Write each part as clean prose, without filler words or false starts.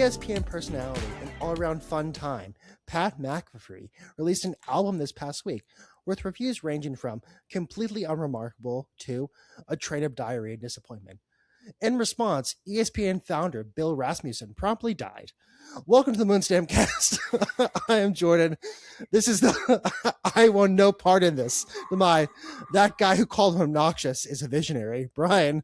ESPN personality and all-around fun time, Pat McAfee, released an album this past week with reviews ranging from completely unremarkable to a trade-up diarrhea disappointment. In response, ESPN founder Bill Rasmussen promptly died. Welcome to the Moonstamp Cast. I am Jordan. This is the I want no part in this. That guy who called him obnoxious is a visionary. Brian,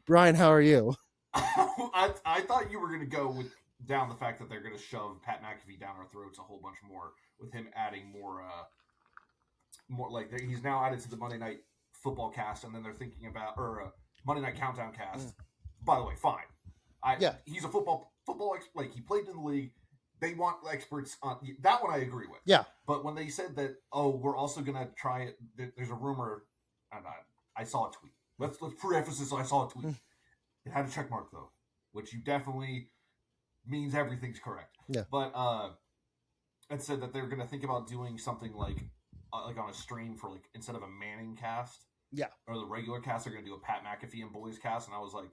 how are you? I thought you were going to go down the fact that they're going to shove Pat McAfee down our throats a whole bunch more with him adding more like he's now added to the Monday Night Football cast, and then they're thinking about Monday Night Countdown cast. By the way, fine. He's a football like he played in the league. They want experts on that one. I agree with. Yeah. But when they said that, we're also going to try it. There's a rumor, and I saw a tweet. Let's preface. I saw a tweet. It had a check mark though, which you definitely means everything's correct. Yeah. But it said that they're going to think about doing something like on a stream for like instead of a Manning cast. Yeah. Or the regular cast, they're going to do a Pat McAfee and Boys cast, and I was like,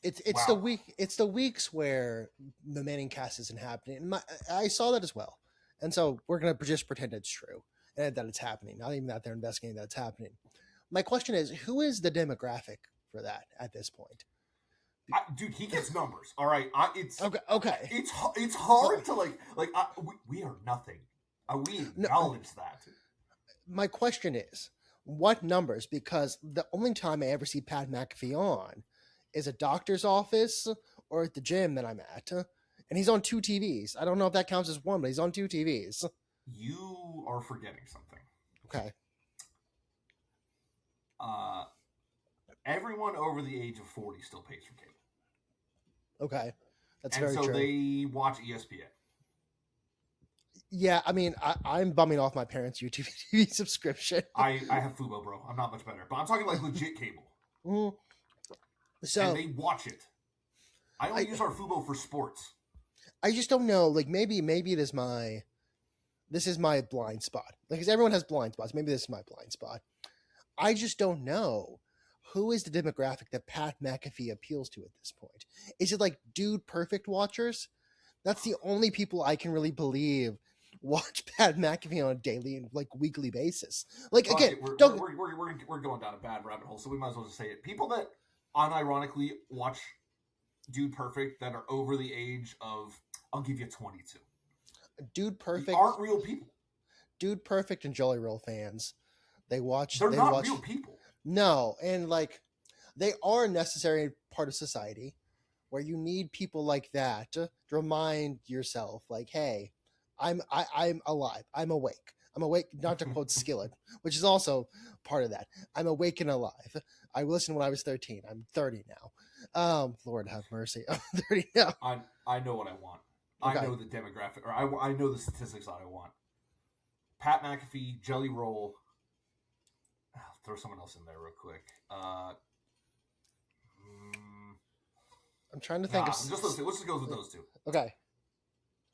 It's wow. It's the weeks where the Manning cast isn't happening. I saw that as well, and so we're gonna just pretend it's true and that it's happening. Not even that they're investigating that it's happening. My question is, who is the demographic for that at this point? Dude, he gets numbers. All right, it's okay. It's hard to we are nothing. We acknowledge that. My question is, what numbers? Because the only time I ever see Pat McAfee on is a doctor's office or at the gym that I'm at. And he's on 2 TVs. I don't know if that counts as one, but he's on 2 TVs. You are forgetting something. Okay. Everyone over the age of 40 still pays for cable. Okay. That's very true. And so they watch ESPN. Yeah, I mean, I'm bumming off my parents' YouTube TV subscription. I have Fubo, bro. I'm not much better. But I'm talking like legit cable. Mm. So, and they watch it. I only use our Fubo for sports. I just don't know. Like maybe this is my blind spot. Because everyone has blind spots. Maybe this is my blind spot. I just don't know who is the demographic that Pat McAfee appeals to at this point. Is it like Dude Perfect watchers? That's the only people I can really believe watch Pat McAfee on a daily and like weekly basis. Like again, we're going down a bad rabbit hole, so we might as well just say it. People that unironically watch Dude Perfect that are over the age of, I'll give you 22. Dude Perfect they aren't real people. Dude Perfect and Jolly Roll fans, they're not real people. No, and like they are a necessary part of society where you need people like that to remind yourself, like, hey, I'm alive. I'm awake. Not to quote Skillet, which is also part of that. I'm awake and alive. I listened when I was 13. I'm 30 now. Lord have mercy. I'm 30 now. I know what I want. Okay. I know the demographic, or I know the statistics that I want. Pat McAfee, Jelly Roll. Throw someone else in there real quick. I'm trying to think of... Let's just go with those two. Okay.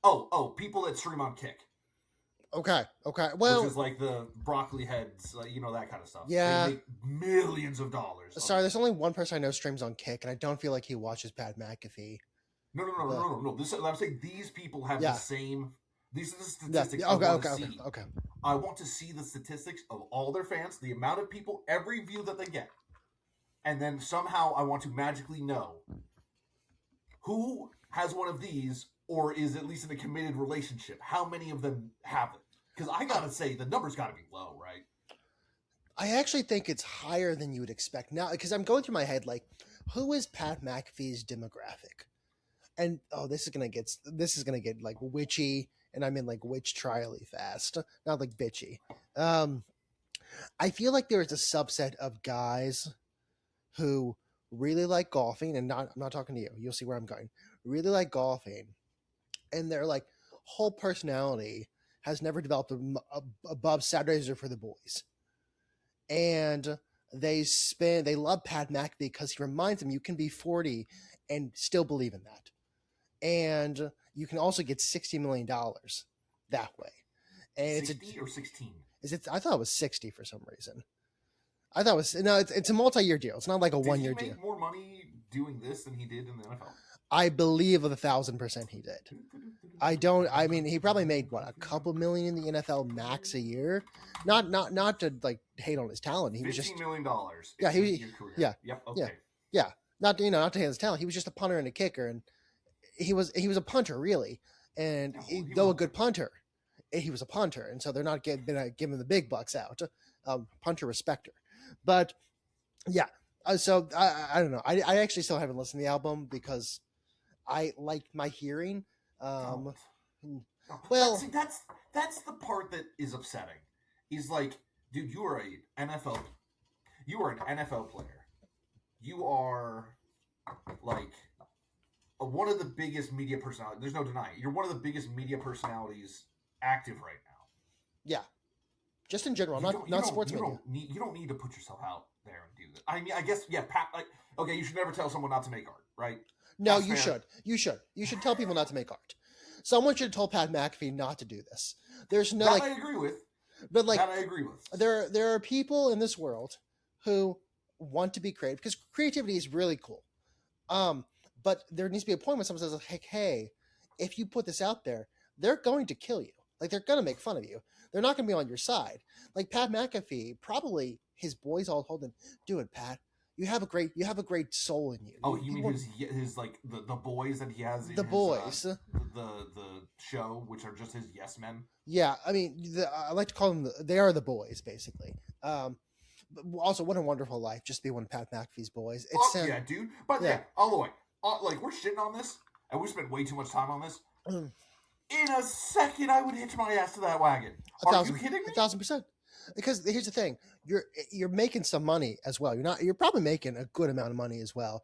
Oh, people that stream on Kick. Okay. Well, which is like the broccoli heads, that kind of stuff. Yeah. They make millions of dollars. Sorry, there's only one person I know streams on Kick, and I don't feel like he watches Pat McAfee. No. I'm saying these people have the same. These are the statistics. Okay. I want to see the statistics of all their fans, the amount of people, every view that they get, and then somehow I want to magically know who has one of these, or is at least in a committed relationship. How many of them have it? Because I gotta say, the number's gotta be low, right? I actually think it's higher than you would expect now, because I'm going through my head like, who is Pat McAfee's demographic? And this is gonna get like witchy, and I mean like witch trial-y fast, not like bitchy. I feel like there is a subset of guys who really like golfing, and I'm not talking to you. You'll see where I'm going. Really like golfing, and their like whole personality has never developed above Saturdays Are for the Boys, and they love Pat McAfee because he reminds them you can be 40 and still believe in that, and you can also get $60 million that way. And 60 or 16? Is it? I thought it was 60 for some reason. I thought it was it's a multi-year deal. It's not like a 1-year deal. Did he make more money doing this than he did in the NFL? I believe 1,000% he did. I mean, he probably made what, a couple million in the NFL max a year. Not to like hate on his talent. He was just $15 million. Yeah, in your career. yeah, Yep. Okay. yeah. Not to hate his talent. He was just a punter and a kicker, and he was a punter really. And though a good punter, he was a punter, and so they're not giving the big bucks out. Punter respecter, but yeah. So I don't know. I actually still haven't listened to the album because I like my hearing. No. Well, see, that's the part that is upsetting. Is like, dude, you are an NFL player. You are like one of the biggest media personalities. There's no denying it. You're one of the biggest media personalities active right now. Yeah, just in general, not sports media. You don't need to put yourself out there and do this. I mean, I guess Pat. Like, okay, you should never tell someone not to make art, right? No, you should. You should tell people not to make art. Someone should have told Pat McAfee not to do this. There's no that I agree with. But like that I agree with. There are people in this world who want to be creative because creativity is really cool. But there needs to be a point when someone says, like, hey, if you put this out there, they're going to kill you. Like, they're going to make fun of you. They're not going to be on your side. Like Pat McAfee, probably his boys all told him, do it, Pat. You have a great soul in you. Oh, you mean his like the boys that he has in the his, boys, the show, which are just his yes men. Yeah, I mean, I like to call them. They are the boys, basically. But also, what a wonderful life, just to be one of Pat McAfee's boys. It's yeah, dude. But yeah, all the way. Like we're shitting on this, and we spent way too much time on this. In a second, I would hitch my ass to that wagon. Are you kidding me? 1,000%. Because here's the thing: you're making some money as well. You're probably making a good amount of money as well.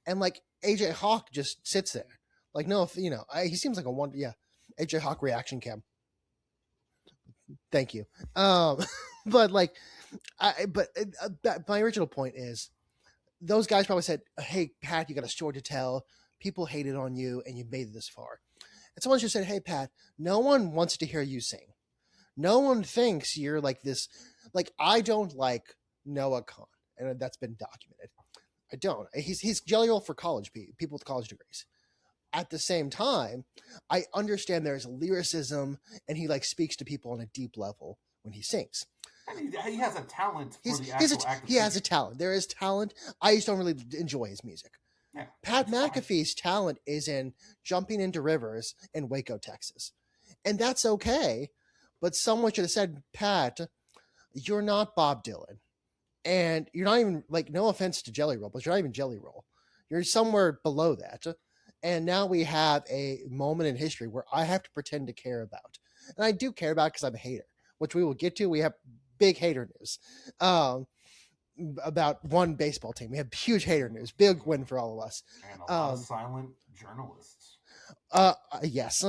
And like AJ Hawk just sits there, like he seems like a wonder. Yeah, AJ Hawk reaction cam. Thank you. But like, my original point is, those guys probably said, "Hey Pat, you got a story to tell. People hated on you, and you made it this far." And someone just said, "Hey Pat, no one wants to hear you sing. No one thinks you're like this. Like, I don't like Noah Khan, and that's been documented. I don't. He's Jelly Roll for college people with college degrees. At the same time, I understand there's lyricism, and he like speaks to people on a deep level when he sings. And he has a talent for the actual act of He has a talent. There is talent. I just don't really enjoy his music. Yeah, Pat McAfee's talent is in jumping into rivers in Waco, Texas. And that's okay. But someone should have said, Pat, you're not Bob Dylan. And you're not even, like, no offense to Jelly Roll, but you're not even Jelly Roll. You're somewhere below that. And now we have a moment in history where I have to pretend to care about. And I do care about because I'm a hater, which we will get to. We have big hater news about one baseball team. We have huge hater news. Big win for all of us. And a lot of silent journalists. Yes.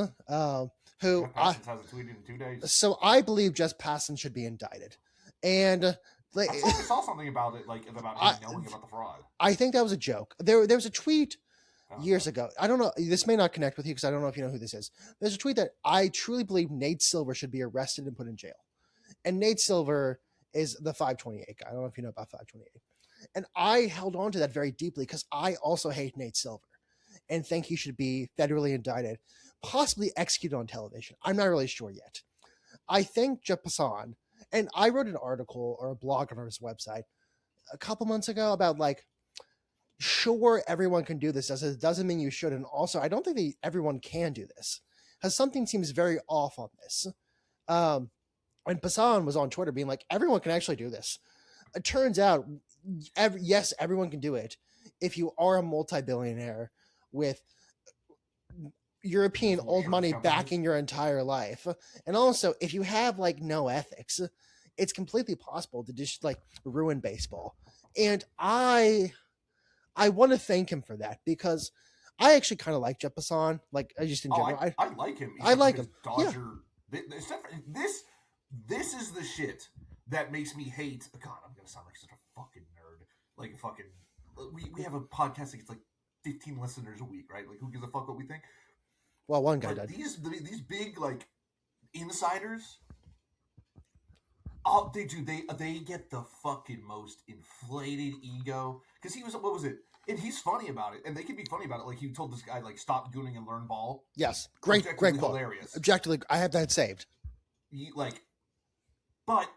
Who hasn't tweeted in 2 days. So I believe Jeff Passan should be indicted. And like, I saw something about it, like about him knowing about the fraud. I think that was a joke. There was a tweet years ago. I don't know. This may not connect with you because I don't know if you know who this is. There's a tweet that I truly believe Nate Silver should be arrested and put in jail. And Nate Silver is the 528 guy. I don't know if you know about 528. And I held on to that very deeply because I also hate Nate Silver and think he should be federally indicted, possibly executed on television. I'm not really sure yet. I think Jeff Passan, and I wrote an article or a blog on his website a couple months ago about like, sure, everyone can do this. It doesn't mean you should. And also, I don't think that everyone can do this because something seems very off on this. And Passan was on Twitter being like, everyone can actually do this. It turns out, yes, everyone can do it if you are a multi-billionaire with European old money backing your entire life. And also, if you have like no ethics, it's completely possible to just like ruin baseball. And I want to thank him for that because I actually kind of like Jeff Passan. Like, I just in general, I like him. I like him. Dodger. Yeah. This is the shit that makes me hate. God, I'm gonna sound like such a fucking nerd. Like fucking, we have a podcast that gets like 15 listeners a week, right? Like, who gives a fuck what we think? Well, one guy died. These big like insiders. Oh, they do. They get the fucking most inflated ego because he was, what was it? And he's funny about it, and they can be funny about it. Like he told this guy, like, stop gooning and learn ball. Yes, great Objectively quote. hilarious. Objectively, I have that saved. Like, but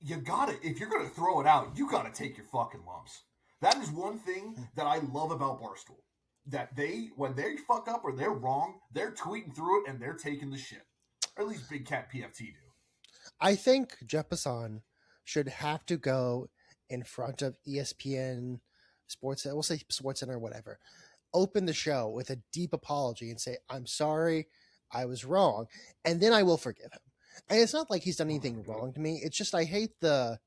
you gotta, if you're gonna throw it out, you gotta take your fucking lumps. That is one thing that I love about Barstool. That when they fuck up or they're wrong, they're tweeting through it and they're taking the shit. Or at least Big Cat PFT do. I think Jeff Passan should have to go in front of ESPN Sports, we'll say Sports Center or whatever, open the show with a deep apology and say, I'm sorry, I was wrong, and then I will forgive him. And it's not like he's done anything wrong to me. It's just I hate the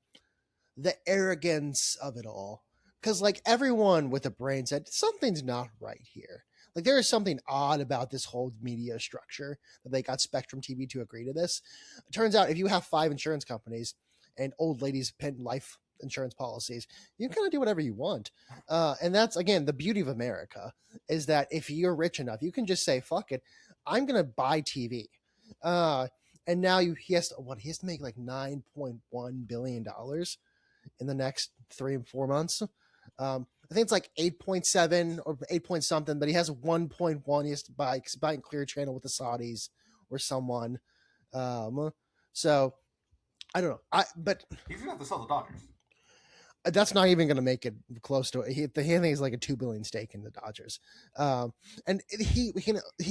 arrogance of it all. Because like everyone with a brain said, something's not right here. Like there is something odd about this whole media structure that they got Spectrum TV to agree to this. It turns out if you have 5 insurance companies and old ladies pen life insurance policies, you can kind of do whatever you want. And that's, again, the beauty of America is that if you're rich enough, you can just say, fuck it, I'm going to buy TV. And now he has to make like $9.1 billion in the next 3 and 4 months. I think it's like 8.7 or 8 point something, but he has 1.1. He has to buy Clear Channel with the Saudis or someone. So I don't know. But he's gonna have to sell the Dodgers. That's not even going to make it close to it. He think is like a $2 billion stake in the Dodgers. And he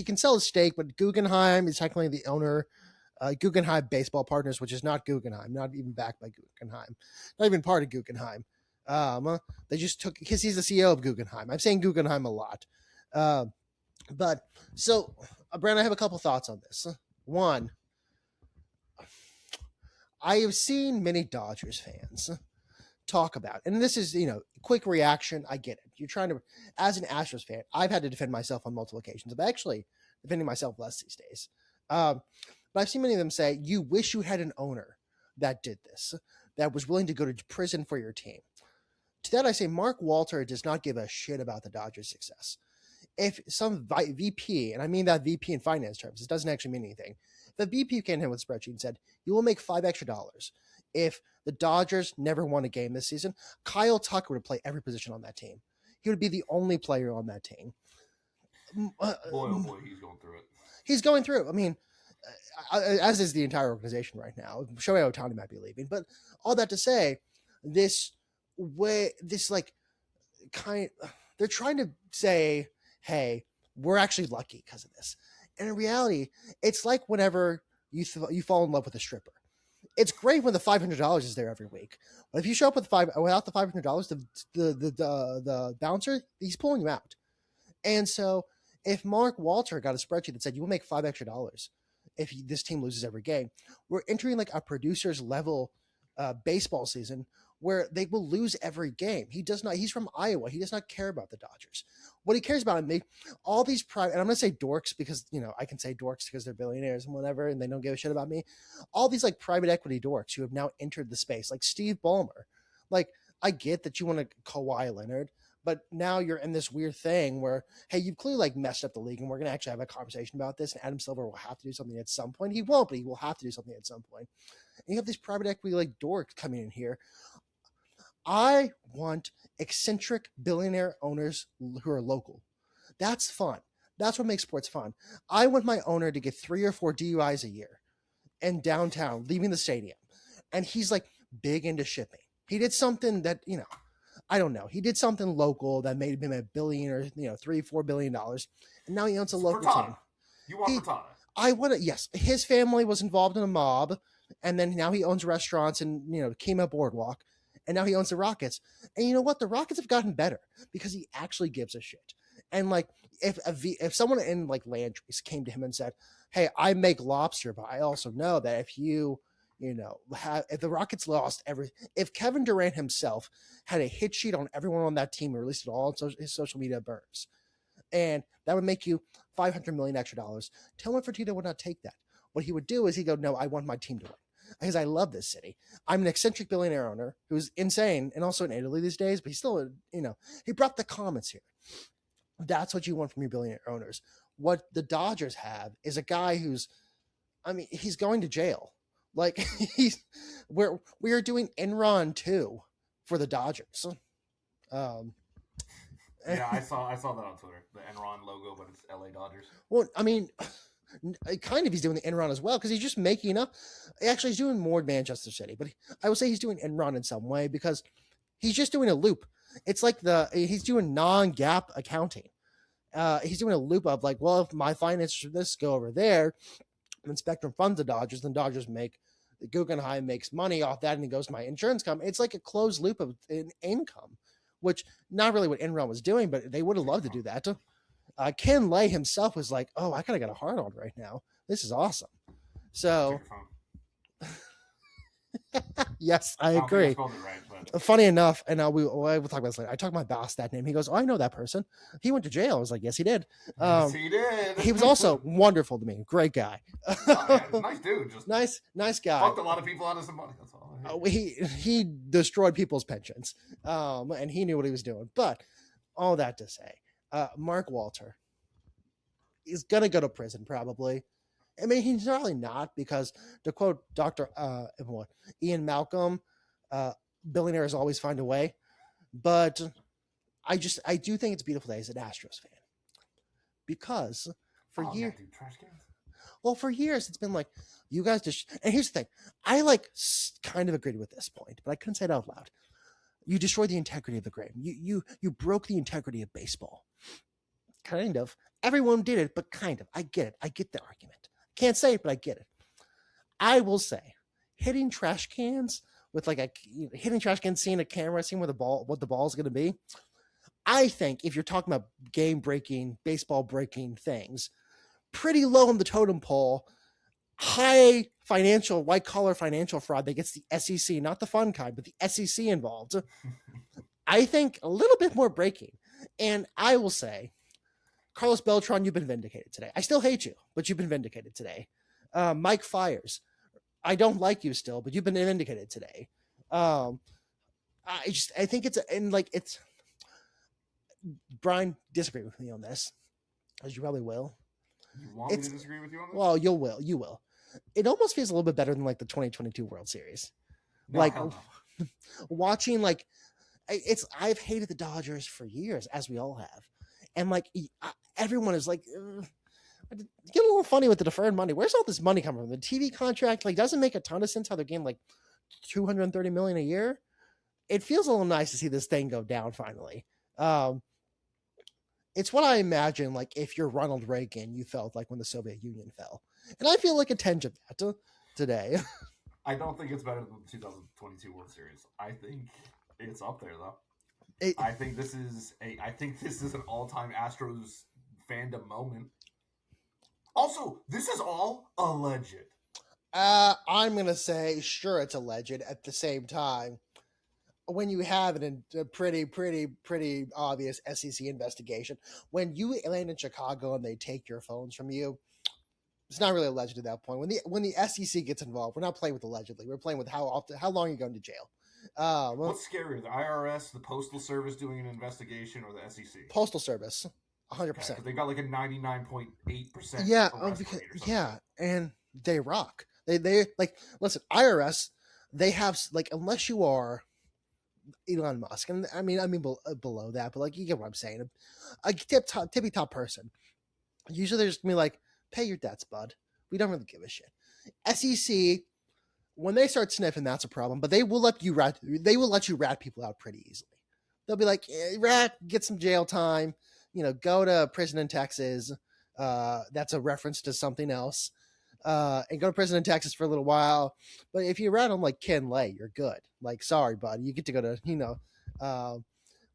can sell his stake, but Guggenheim is technically the owner. Guggenheim Baseball Partners, which is not Guggenheim, not even backed by Guggenheim, not even part of Guggenheim. They just took, because he's the CEO of Guggenheim. I'm saying Guggenheim a lot. But so, Brandon, I have a couple thoughts on this. One, I have seen many Dodgers fans talk about, and this is, quick reaction. I get it. You're trying to, as an Astros fan, I've had to defend myself on multiple occasions. I'm actually defending myself less these days. But I've seen many of them say, you wish you had an owner that did this, that was willing to go to prison for your team. To that I say, Mark Walter does not give a shit about the Dodgers' success. If some VP, and I mean that VP in finance terms, it doesn't actually mean anything. If a VP came in with a spreadsheet and said, you will make $5 extra if the Dodgers never won a game this season, Kyle Tucker would play every position on that team. He would be the only player on that team. Boy, oh boy, he's going through it. He's going through. I mean, as is the entire organization right now. Shohei Ohtani might be leaving, but all that to say, they're trying to say, hey, we're actually lucky because of this. And in reality, it's like whenever you fall in love with a stripper. It's great when the $500 is there every week, but if you show up with without the $500, the bouncer, he's pulling you out. And so, if Mark Walter got a spreadsheet that said you will make $5 extra if this team loses every game, we're entering like a producer's level baseball season where they will lose every game. He's from Iowa. He does not care about the Dodgers. What he cares about, all these private, and I'm going to say dorks because, I can say dorks because they're billionaires and whatever, and they don't give a shit about me. All these like private equity dorks who have now entered the space, like Steve Ballmer. Like, I get that you want to Kawhi Leonard, but now you're in this weird thing where, hey, you've clearly like messed up the league, and we're going to actually have a conversation about this, and Adam Silver will have to do something at some point. He won't, but he will have to do something at some point. And you have these private equity like dorks coming in here. I want eccentric billionaire owners who are local. That's fun. That's what makes sports fun. I want my owner to get 3 or 4 DUIs a year in downtown, leaving the stadium. And he's like big into shipping. He did something that, I don't know. He did something local that made him $1 billion or, $3-4 billion. And now he owns a local team. You want Furtada? I want to, yes. His family was involved in a mob, and then now he owns restaurants and, Kemah Boardwalk. And now he owns the Rockets. And you know what? The Rockets have gotten better because he actually gives a shit. And like, if someone in like Landry's came to him and said, hey, I make lobster, but I also know that if if the Rockets lost if Kevin Durant himself had a hit sheet on everyone on that team and released it all on his social media burns, and that would make you $500 million extra, Tillman Fertitta would not take that. What he would do is he'd go, no, I want my team to win. Because I love this city. I'm an eccentric billionaire owner who's insane and also in Italy these days, but he's still, he brought the comments here. That's what you want from your billionaire owners. What the Dodgers have is a guy who's, he's going to jail. Like we are doing Enron 2 for the Dodgers. Um, Yeah, I saw that on Twitter. The Enron logo, but it's LA Dodgers. well, I mean, kind of he's doing the Enron as well because he's just making up. Actually, he's doing more Manchester City, but I would say he's doing Enron in some way because he's just doing a loop. It's like he's doing non-gap accounting. He's doing a loop of like, well, if my finances for this go over there, and Spectrum funds the Dodgers, then Dodgers make Guggenheim makes money off that, and it goes to my insurance company. It's like a closed loop of income, which not really what Enron was doing, but they would have loved to do that. Ken Lay himself was like, "Oh, I kind of got a hard on right now. This is awesome." So, yes, I agree. I spelled it right, but Funny enough, and we'll talk about this later. I talked to my boss that name. He goes, "Oh, I know that person. He went to jail." I was like, "Yes, he did." yes, he did. He was also wonderful to me. Great guy. Yeah, nice dude. Just nice guy. fucked a lot of people out of some money. That's all. He destroyed people's pensions, and he knew what he was doing. But all that to say, Mark Walter is gonna go to prison probably. I mean, he's probably not because, to quote Dr. Ian Malcolm, billionaires always find a way. But I do think it's a beautiful day as an Astros fan because for years, yeah, dude, trash cans. well, for years it's been like you guys just. And here's the thing: I kind of agreed with this point, but I couldn't say it out loud. You destroyed the integrity of the game. You broke the integrity of baseball. Kind of. Everyone did it, but kind of. I get it. I get the argument. Can't say it, but I get it. I will say, hitting trash cans with hitting trash cans, seeing a camera, seeing what the ball is going to be. I think if you're talking about game breaking, baseball breaking things, pretty low on the totem pole, high financial, white collar financial fraud that gets the SEC, not the fun kind, but the SEC involved. I think a little bit more breaking. And I will say, Carlos Beltran, you've been vindicated today. I still hate you, but you've been vindicated today. Mike Fires, I don't like you still, but you've been vindicated today. I think it's Brian, disagree with me on this, as you probably will. You want me to disagree with you on this? Well, you will. It almost feels a little bit better than like the 2022 World Series. No, like hell no. watching I've hated the Dodgers for years, as we all have. And everyone is like, get a little funny with the deferred money. Where's all this money coming from? The TV contract doesn't make a ton of sense how they're getting $230 million a year. It feels a little nice to see this thing go down finally. It's what I imagine if you're Ronald Reagan, you felt like when the Soviet Union fell, and I feel like a tinge of that today. I don't think it's better than the 2022 World Series. I think it's up there though. I think this is an all-time Astros fandom moment. Also, this is all alleged. I'm gonna say sure it's alleged. At the same time, when you have a pretty obvious SEC investigation, when you land in Chicago and they take your phones from you, it's not really alleged at that point. When the SEC gets involved, we're not playing with allegedly. We're playing with how long you're going to jail. What's scarier, the IRS, the Postal Service doing an investigation, or the SEC? Postal Service, 100%. Okay, they got a 99.8%. Yeah, and they rock. They listen, IRS. They have unless you are Elon Musk, and I mean below that, but you get what I'm saying. A tippy top person. Usually they're just gonna be pay your debts, bud. We don't really give a shit. SEC. When they start sniffing, that's a problem. But they will let you rat people out pretty easily. They'll be like, rat, get some jail time. Go to prison in Texas. That's a reference to something else. And go to prison in Texas for a little while. But if you rat on Ken Lay, you're good. Sorry, bud, you get to go to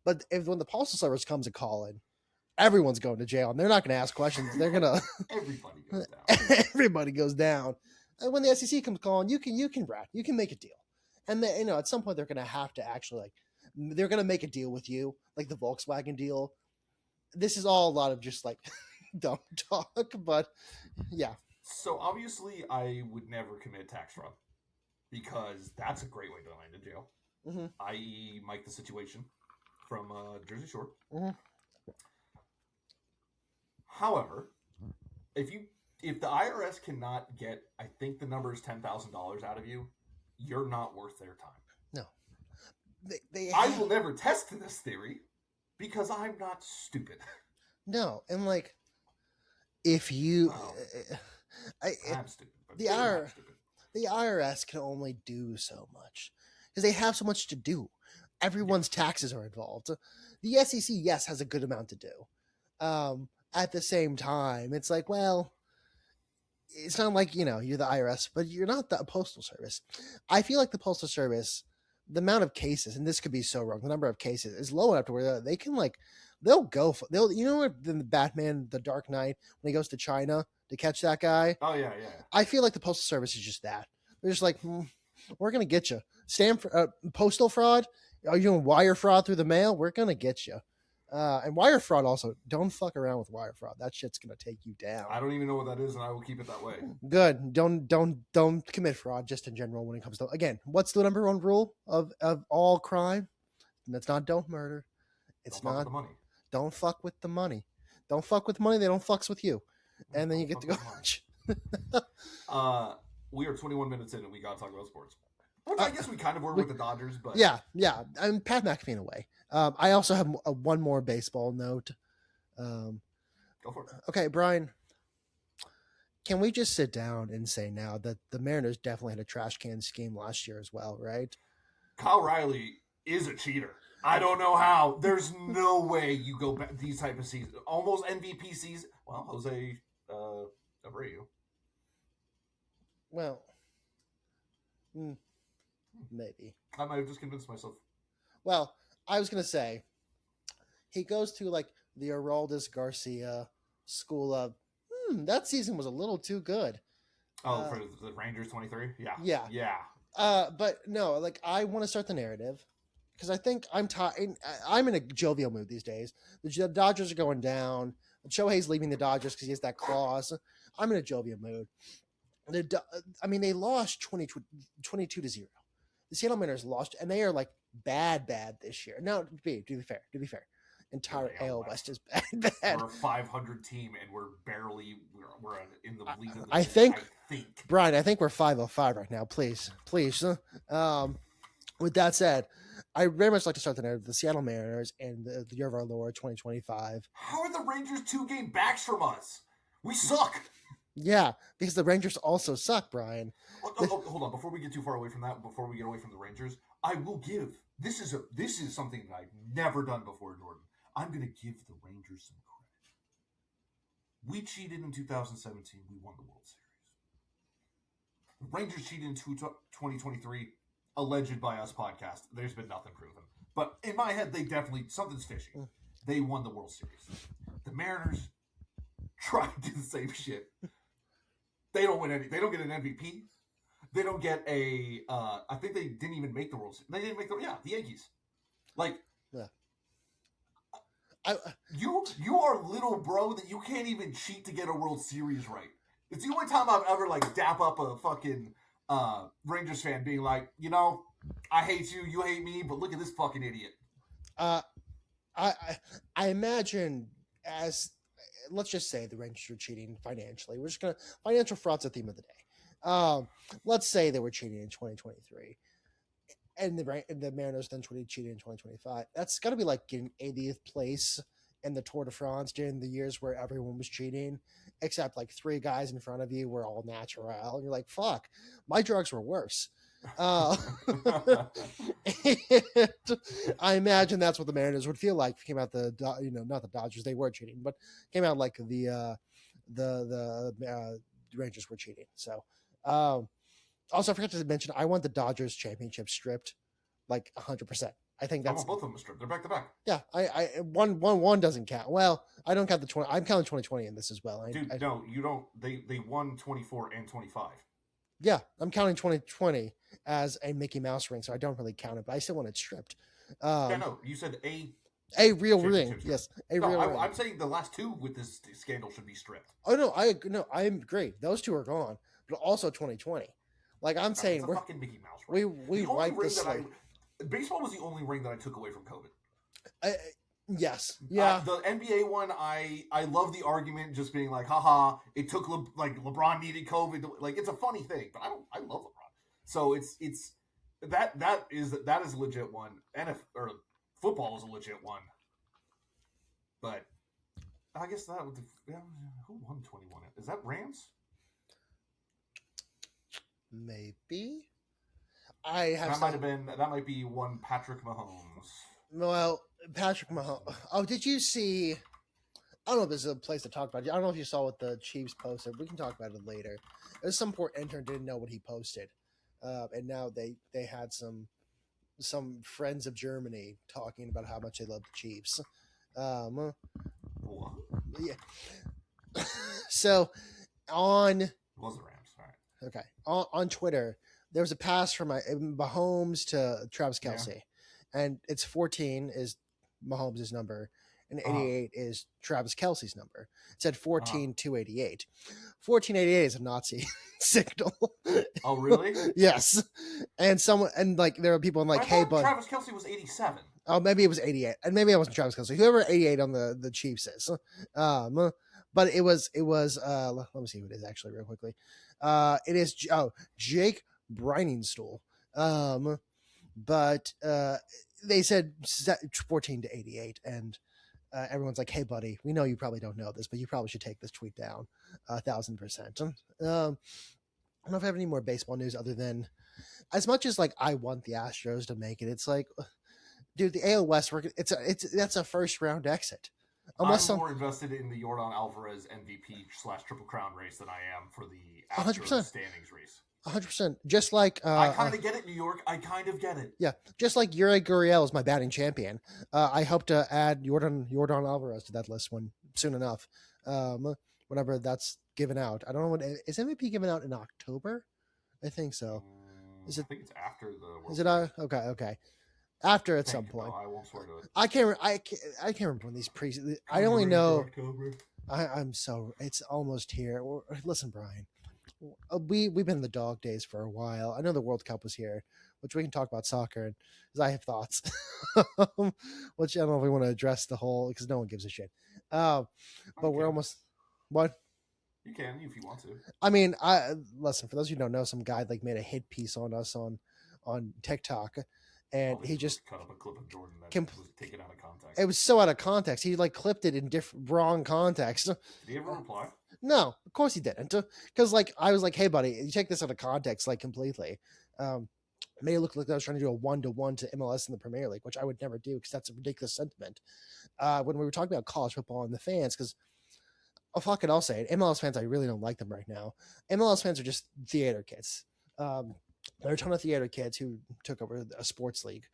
But when the Postal Service comes a calling, everyone's going to jail, and they're not going to ask questions. They're gonna everybody goes down. Everybody goes down. And when the SEC comes calling, you can rat, you can make a deal, and then at some point they're going to have to actually they're going to make a deal with you, like the Volkswagen deal. This is all a lot of just dumb talk, but yeah. So obviously, I would never commit tax fraud because that's a great way to land in jail. Mm-hmm. I.e., Mike the Situation from Jersey Shore. Mm-hmm. However, if the IRS cannot get, I think the number is $10,000 out of you, you're not worth their time. No. I will never test this theory because I'm not stupid. No, and like if you, Well, I'm stupid. But the IRS can only do so much because they have so much to do. Everyone's taxes are involved. The SEC, yes, has a good amount to do. At the same time, it's like, well, it's not like you're the IRS, but you're not the Postal Service. I feel like the Postal Service, the amount of cases, and this could be so wrong, the number of cases is low enough to where they can they'll in the Batman, the Dark Knight, when he goes to China to catch that guy. Oh yeah. I feel like the Postal Service is just that. They're just like, we're gonna get you. Stanford postal fraud. Are you doing wire fraud through the mail? We're gonna get you. And wire fraud also. Don't fuck around with wire fraud. That shit's gonna take you down. I don't even know what that is, and I will keep it that way. Good. Don't commit fraud just in general when it comes to, again, what's the number one rule of all crime? And that's not don't murder. It's don't not fuck with the money. Don't fuck with the money. Don't fuck with money. They don't fucks with you. And then you get to go. We are 21 minutes in, and we gotta talk about sports. Which I guess we kind of were with the Dodgers, but yeah. I'm Pat McAfee in a way. I also have one more baseball note. Go for it. Okay, Brian. Can we just sit down and say now that the Mariners definitely had a trash can scheme last year as well, right? Kyle Riley is a cheater. I don't know how. There's no way you go back these type of seasons. Almost MVP season. Well, Jose Abreu. Well, maybe. I might have just convinced myself. Well, I was going to say, he goes to like the Aroldis Garcia school of, that season was a little too good. Oh, for the Rangers 23? Yeah. But no, like I want to start the narrative because I think I'm in a jovial mood these days. The Dodgers are going down. Shohei's leaving the Dodgers because he has that clause. I'm in a jovial mood. They lost 22-0. The Seattle Mariners lost, and they are like bad this year. Now, to be fair, entire AL West is bad. We're a 500 team, and we're in the lead. I think, Brian, we're 505 right now. Please. With that said, I very much like to start the narrative of the Seattle Mariners and the year of our Lord 2025. How are the Rangers 2 game backs from us? We suck. Yeah, because the Rangers also suck, Brian. Hold on, before we get too far away from that, before we get away from the Rangers, I will give this is something that I've never done before, Jordan. I'm going to give the Rangers some credit. We cheated in 2017. We won the World Series. The Rangers cheated in 2023. Alleged by us podcast. There's been nothing proven. But in my head, they definitely, something's fishy. They won the World Series. The Mariners tried to do the same shit. They don't win any. They don't get an MVP. They don't get a. I think they didn't even make the World Series. They didn't make the Yankees. Like, yeah. You are little bro that you can't even cheat to get a World Series right. It's the only time I've ever like dap up a fucking Rangers fan being like, I hate you, you hate me, but look at this fucking idiot. I imagine as. Let's just say the Rangers were cheating financially. We're just gonna financial fraud's the theme of the day. Let's say they were cheating in 2023, and the Mariners then cheated in 2025. That's got to be like getting 80th place in the Tour de France during the years where everyone was cheating, except like 3 guys in front of you were all natural. And you're like, fuck, my drugs were worse. I imagine that's what the Mariners would feel like if it came out not the Dodgers, they were cheating, but came out like the Rangers were cheating. So also I forgot to mention I want the Dodgers championship stripped like 100%. I think that's both of them stripped. They're back to back. Yeah, I one doesn't count. Well, I don't count the 20. I'm counting 2020 in this as well. No, you don't. They won 24 and 25. Yeah, I'm counting 2020 as a Mickey Mouse ring, so I don't really count it, but I still want it stripped. No, you said a real ring. Yes, real ring. I'm saying the last 2 with this scandal should be stripped. Oh no, I agree. Those 2 are gone, but also 2020. Like I'm saying, we're fucking Mickey Mouse ring. We wiped the slate. Baseball was the only ring that I took away from COVID. Yes. Yeah. The NBA one, I love the argument just being like, haha, it took LeBron needed COVID. Like, it's a funny thing, but I love LeBron. So it's that is a legit one. Or football is a legit one. But I guess that would. Who won 21? Is that Rams? Maybe. I have That might have been. That might be one Patrick Mahomes. Well, Patrick Mahomes. Oh, did you see? I don't know if this is a place to talk about. I don't know if you saw what the Chiefs posted. We can talk about it later. There's some poor intern didn't know what he posted, and now they had some friends of Germany talking about how much they love the Chiefs. What? Yeah. So on It was the Rams. All right. okay on Twitter, there was a pass from Mahomes to Travis Kelce, and it's 14 is Mahomes' number, and 88 is Travis Kelce's number. It said 14-288. 1488 is a Nazi signal. Oh, really? Yes. And like there are people like, hey, but Travis Kelce was 87. Oh, maybe it was 88, and maybe it wasn't Travis Kelce. Whoever 88 on the Chiefs is, but it was. Let me see who it is actually, real quickly. It is Jake Briningstool. But they said 14-88, and everyone's like, "Hey, buddy, we know you probably don't know this, but you probably should take this tweet down 1,000%." I don't know if I have any more baseball news other than, as much as like I want the Astros to make it, it's like, dude, the AL West, that's a first round exit. I'm more invested in the Yordan Alvarez MVP / Triple Crown race than I am for the Astros standings race. 100%. Just like I kind of get it, New York. I kind of get it. Yeah, just like Yuri Gurriel is my batting champion. I hope to add Yordan Alvarez to that list soon enough. Whenever that's given out, I don't know when is MVP given out in October. I think so. I think it's after the World Is it? Okay. After at some point. No, I won't swear to it. I can't remember when these I only know. I'm so it's almost here. Listen, Brian, we've been in the dog days for a while. I know the World Cup was here, which we can talk about soccer because I have thoughts. Which I don't know if we want to address the whole because no one gives a shit. But we're almost what. You can if you want to. I mean, listen. For those who don't know, some guy like made a hit piece on us on TikTok. And he just cut up a clip of Jordan that was taken out of context. It was so out of context. He like clipped it in wrong context. Did he ever reply? No, of course he didn't. Because like I was like, hey buddy, you take this out of context like completely. Made it look like I was trying to do a 1-to-1 to MLS in the Premier League, which I would never do because that's a ridiculous sentiment. When we were talking about college football and the fans, because fuck it, I'll say it. MLS fans, I really don't like them right now. MLS fans are just theater kids. There are a ton of theater kids who took over a sports league.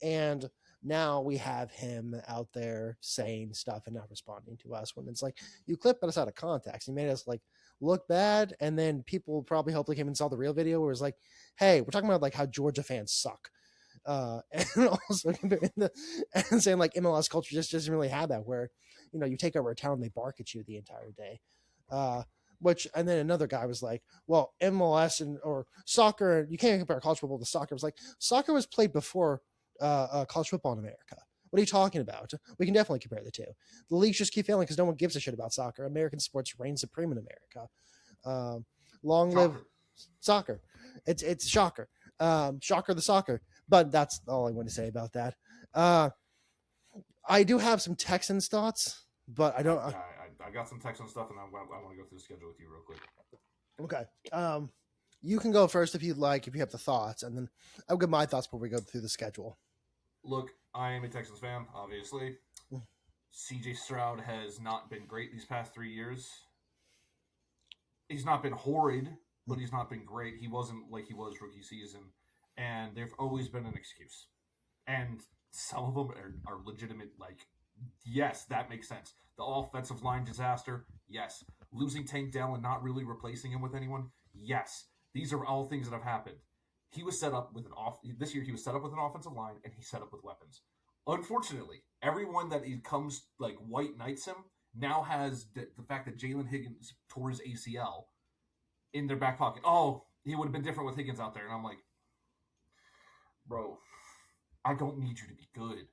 And now we have him out there saying stuff and not responding to us when it's like, you clipped us out of context. You made us like look bad. And then people probably hopefully came and saw the real video where it's like, hey, we're talking about like how Georgia fans suck. And also and saying like MLS culture just doesn't really have that where, you take over a town and they bark at you the entire day. And then another guy was like, well, MLS or soccer, you can't compare college football to soccer. It was like, soccer was played before college football in America. What are you talking about? We can definitely compare the two. The leagues just keep failing because no one gives a shit about soccer. American sports reign supreme in America. Long live soccer. It's shocker. Shocker the soccer. But that's all I want to say about that. I do have some Texans thoughts, but I don't... I got some Texans stuff, and I want to go through the schedule with you real quick. Okay. You can go first if you'd like, if you have the thoughts, and then I'll give my thoughts before we go through the schedule. Look, I am a Texans fan, obviously. CJ Stroud has not been great these past 3 years. He's not been horrid, but he's not been great. He wasn't like he was rookie season, and there's always been an excuse. And some of them are legitimate, like, yes, that makes sense. The offensive line disaster, yes. Losing Tank Dell and not really replacing him with anyone, yes. These are all things that have happened. He was set up with this year he was set up with an offensive line and he's set up with weapons. Unfortunately, everyone that he comes like white knights him now has the fact that Jalen Higgins tore his ACL in their back pocket. Oh, he would have been different with Higgins out there. And I'm like, bro, I don't need you to be good.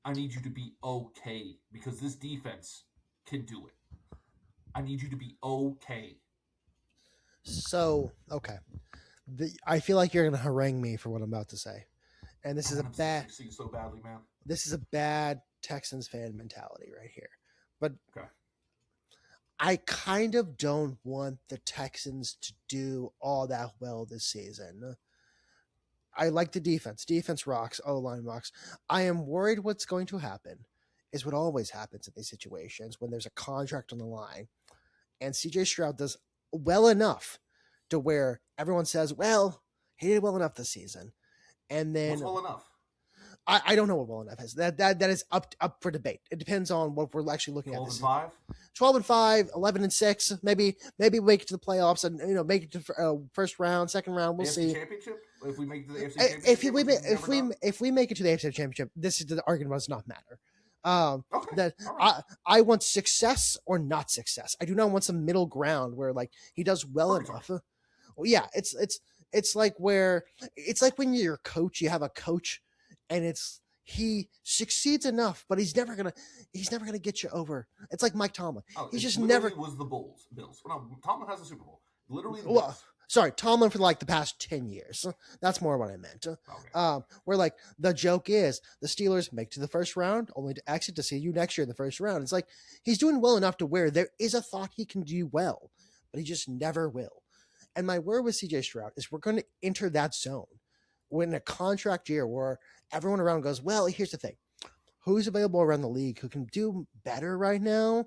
I need you to be okay because this defense can do it. I need you to be okay. So, okay. I feel like you're going to harangue me for what I'm about to say, and I want him to succeed so badly, man. this is a bad Texans fan mentality right here. But Okay. I kind of don't want the Texans to do all that well this season. I like the defense. Defense rocks. O line rocks. I am worried what's going to happen is what always happens in these situations when there's a contract on the line, and CJ Stroud does well enough to where everyone says, "Well, he did well enough this season," and then What's well enough? I don't know what well enough is. That is up for debate. It depends on what we're actually looking 12 at. and 5? 12-5, 11-6, maybe make it to the playoffs and make it to first round, second round. We'll AFC see. Championship? If we make the AFC Championship, If we make it to the AFC Championship, this is the argument does not matter. okay. That Right. I want success or not success. I do not want some middle ground where like he does well enough. Well, yeah, it's like where it's like when you're a coach, you have a coach, and he succeeds enough, but he's never gonna get you over. It's like Mike Tomlin. He's just never was the Bills. Well, no, Tomlin has a Super Bowl. Literally the well, Bills. sorry, Tomlin for like the past 10 years. That's more what I meant. Okay. Where like the joke is the Steelers make it to the first round only to exit to see you next year in the first round. It's like he's doing well enough to where there is a thought he can do well, but he just never will. And my word with CJ Stroud is we're going to enter that zone when a contract year where everyone around goes, well, here's the thing. Who's available around the league who can do better right now?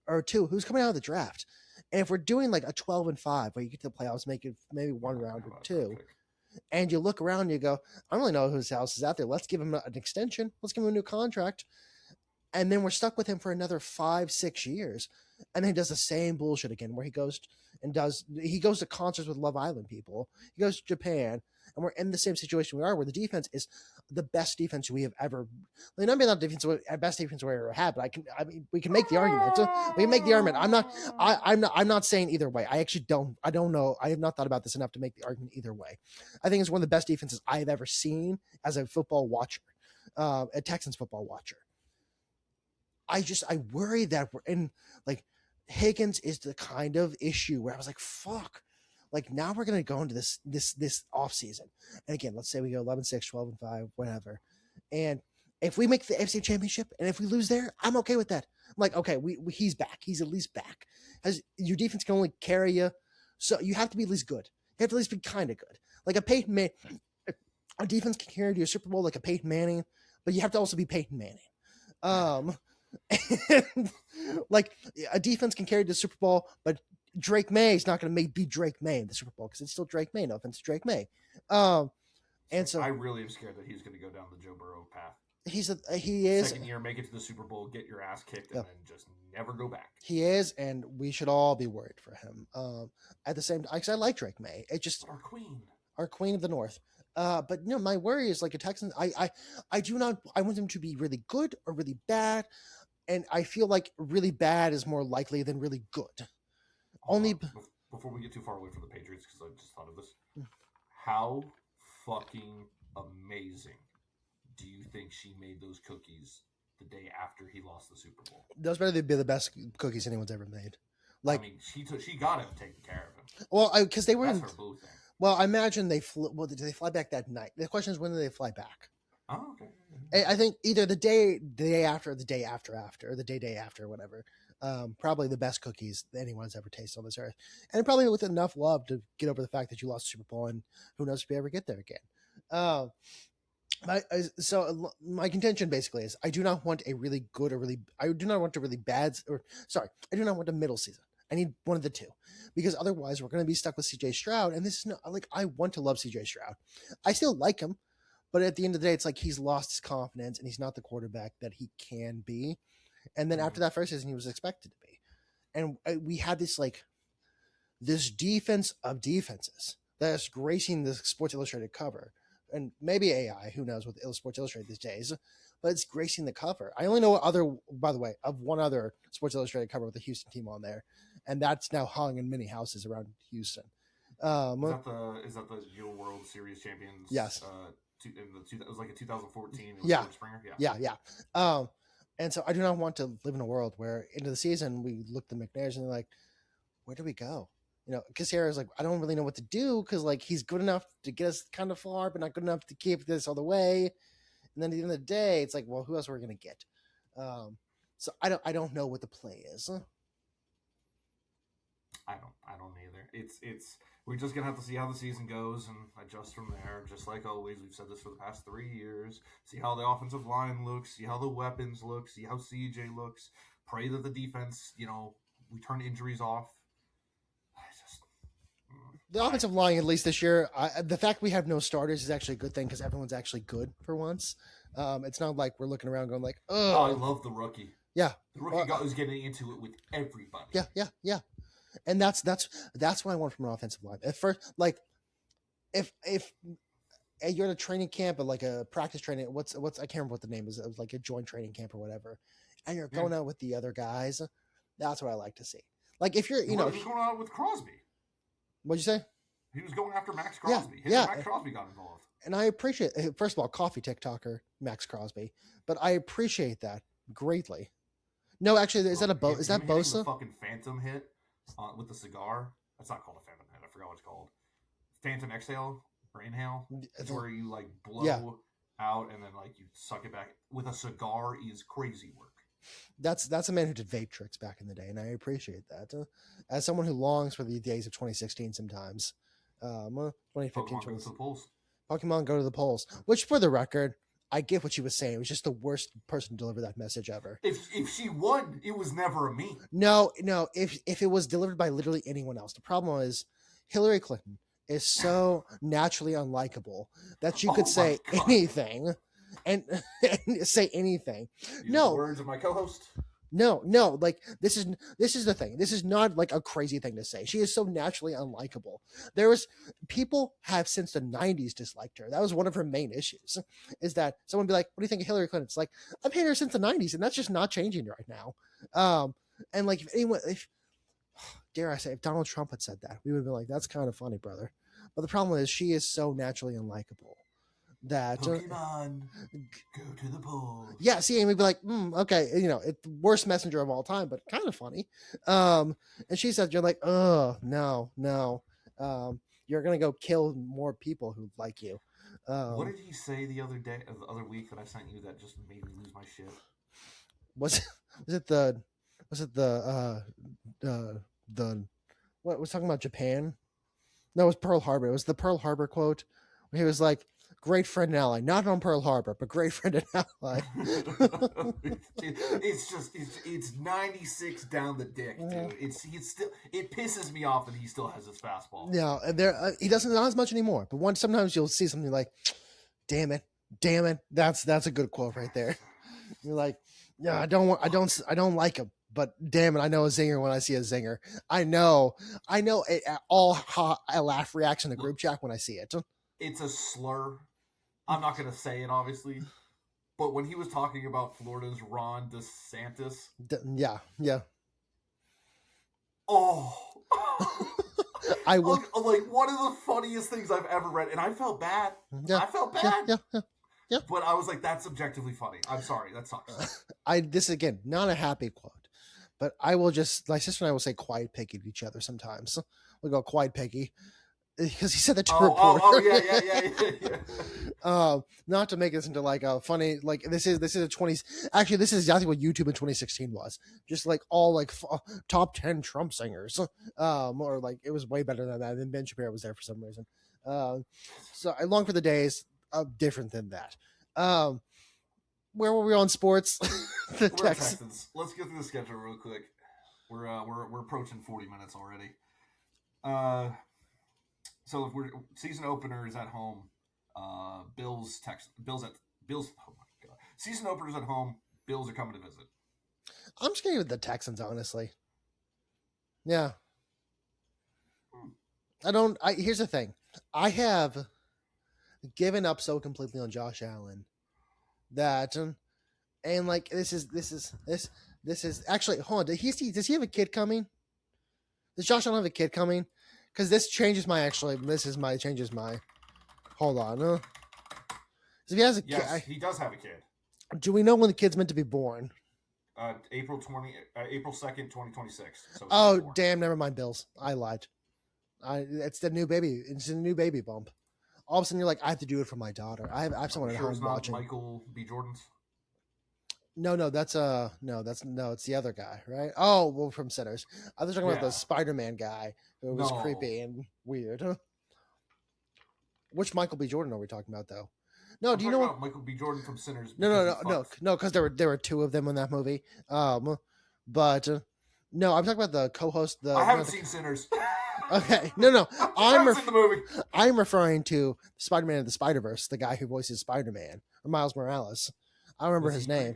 Or two, who's coming out of the draft? And if we're doing like a 12-5 where you get to the playoffs, make it maybe one round or two, and you look around and you go, I don't really know whose house is out there. Let's give him an extension. Let's give him a new contract. And then we're stuck with him for another 5-6 years. And then he does the same bullshit again where he goes to concerts with Love Island people. He goes to Japan, and we're in the same situation we are where the defense is the best defense we have ever. Like, not the defense, best defense we ever had, but we can make the argument. We can make the argument. I'm not saying either way. I actually don't. I don't know. I have not thought about this enough to make the argument either way. I think it's one of the best defenses I have ever seen as a football watcher, a Texans football watcher. I worry that we're in like Higgins is the kind of issue where I was like, fuck. Like now we're gonna go into this off season. And again, let's say we go 11-6, 12-5, whatever. And if we make the AFC Championship and if we lose there, I'm okay with that. I'm like, okay, he's back. He's at least back. As your defense can only carry you, so you have to be at least good. You have to at least be kind of good. Like a defense can carry you to a Super Bowl like a Peyton Manning, but you have to also be Peyton Manning. And like a defense can carry the Super Bowl, but Drake May is not going to be Drake May in the Super Bowl because it's still Drake May. No offense to Drake May. And so I really am scared that he's going to go down the Joe Burrow path. He is second year, make it to the Super Bowl, get your ass kicked, and then just never go back. He is, and we should all be worried for him. At the same time, because I like Drake May. It just our queen of the North. But my worry is like a Texan. I do not. I want them to be really good or really bad, and I feel like really bad is more likely than really good. Only before we get too far away from the Patriots, because I just thought of this. How fucking amazing do you think she made those cookies the day after he lost the Super Bowl? Those better be the best cookies anyone's ever made. Like, I mean, she got him taking care of him. Well, because they were. That's her boo thing. Well, I imagine did they fly back that night? The question is, when do they fly back? Oh, okay. I think either the day after, or the day after, or the day after, whatever. Probably the best cookies that anyone's ever tasted on this earth, and probably with enough love to get over the fact that you lost the Super Bowl, and who knows if you ever get there again. So my contention basically is I do not want a really good or really I do not want a really bad I do not want a middle season. I need one of the two, because otherwise we're going to be stuck with CJ Stroud, and this is not like I want to love CJ Stroud. I still like him, but at the end of the day, it's like he's lost his confidence and he's not the quarterback that he can be. And then after that first season, he was expected to be, and we had this defense of defenses that's gracing the Sports Illustrated cover. And maybe AI, who knows with Sports Illustrated these days, but it's gracing the cover. I only know by the way, of one other Sports Illustrated cover with the Houston team on there, and that's now hung in many houses around Houston. Is that the Your World Series champions? Yes. It was like a 2014. Yeah. Springer. Yeah. And so I do not want to live in a world where into the season we look at the McNairs and they're like, where do we go? Cacero's like, I don't really know what to do because like he's good enough to get us kind of far, but not good enough to keep this all the way. And then at the end of the day, it's like, well, who else are we gonna get? So I don't know what the play is. I don't either. It's we're just gonna have to see how the season goes and adjust from there. Just like always, we've said this for the past 3 years. See how the offensive line looks. See how the weapons look. See how CJ looks. Pray that the defense, we turn injuries off. The offensive line, at least this year, the fact we have no starters is actually a good thing because everyone's actually good for once. It's not like we're looking around going like, oh, I love the rookie. Yeah, the rookie guy who's getting into it with everybody. Yeah. And that's what I want from an offensive line. At first, like, if you're at a training camp or like a practice training, what's I can't remember what the name is. It was like a joint training camp or whatever, and you're going out with the other guys. That's what I like to see. Like if you're, he's going out with Crosby. What'd you say? He was going after Max Crosby. Max Crosby got involved. And I appreciate, first of all, coffee TikToker Max Crosby, but I appreciate that greatly. No, actually, is that Bosa? The fucking phantom hit with the cigar. That's not called a phantom hit. I forgot what it's called. Phantom exhale or inhale. It's where you like blow out and then like you suck it back with a cigar. Is crazy work. That's a man who did vape tricks back in the day, and I appreciate that. As someone who longs for the days of 2016 sometimes. 2015. Pokemon go to the polls. Which, for the record, I get what she was saying. It was just the worst person to deliver that message ever. If she won, it was never a me. No. If it was delivered by literally anyone else, the problem is Hillary Clinton is so naturally unlikable that you could say anything and say anything. The words of my co-host. No, like this is the thing. This is not like a crazy thing to say. She is so naturally unlikable. People have since the 90s disliked her. That was one of her main issues, is that someone would be like, what do you think of Hillary Clinton? It's like, I've hated her since the 90s, and that's just not changing right now. And like if dare I say, if Donald Trump had said that, we would have been like, that's kind of funny, brother. But the problem is she is so naturally unlikable that Pokemon, go to the polls. Yeah, see, and we'd be like, okay, it's the worst messenger of all time, but kind of funny. And she said, you're like, oh, no. You're gonna go kill more people who like you. What did he say the other week that I sent you that just made me lose my shit? Was it the what was talking about Japan? No, it was Pearl Harbor. It was the Pearl Harbor quote where he was like, great friend and ally, not on Pearl Harbor, but great friend and ally. it's 96 down the dick, dude. It pisses me off that he still has his fastball. Yeah, and he doesn't, not as much anymore. But sometimes you'll see something like, damn it, that's a good quote right there. You're like, yeah, I don't like him, but damn it, I know a zinger when I see a zinger. I know I laugh reaction to group chat when I see it. It's a slur. I'm not going to say it, obviously. But when he was talking about Florida's Ron DeSantis. Yeah. Oh. I will. Like, one of the funniest things I've ever read. And I felt bad. Yeah. I felt bad. Yeah. But I was like, that's objectively funny. I'm sorry. That sucks. This, again, not a happy quote. But I will my sister and I will say quiet piggy to each other sometimes. We'll go quiet piggy. Because he said that to a reporter. Yeah. Not to make this into like a funny, like this is a 20. Actually, this is exactly what YouTube in 2016 was. Just like all like top 10 Trump singers. Or like it was way better than that. And then Ben Shapiro was there for some reason. So I long for the days different than that. Where were we on sports? We're Texans. Let's get through the schedule real quick. We're approaching 40 minutes already. So if season opener is at home, Bills. Oh my god! Season opener's at home. Bills are coming to visit. I'm just going with the Texans, honestly. Yeah. Here's the thing. I have given up so completely on Josh Allen that, and like this is actually, hold on. Does he have a kid coming? Does Josh Allen have a kid coming? Because this changes my. Hold on. If he has a kid, yes, he does have a kid. Do we know when the kid's meant to be born? April 2nd, 2026. So damn! Never mind, Bills. I lied. It's the new baby. It's the new baby bump. All of a sudden, you're like, I have to do it for my daughter. I have someone I'm at sure it's home not watching. Michael B. Jordan's. No, it's the other guy, right? Oh, well, from Sinners. I was talking about the Yeah. Spider-Man guy who was No. creepy and weird. Which Michael B. Jordan are we talking about, though? No, I'm do you talking know? about Michael B. Jordan from Sinners. No, because there were two of them in that movie. But no, I'm talking about the co-host. I haven't seen Sinners. Okay, no, I haven't seen the movie. I'm referring to Spider-Man of the Spider-Verse, the guy who voices Spider-Man, or Miles Morales. I don't remember his name.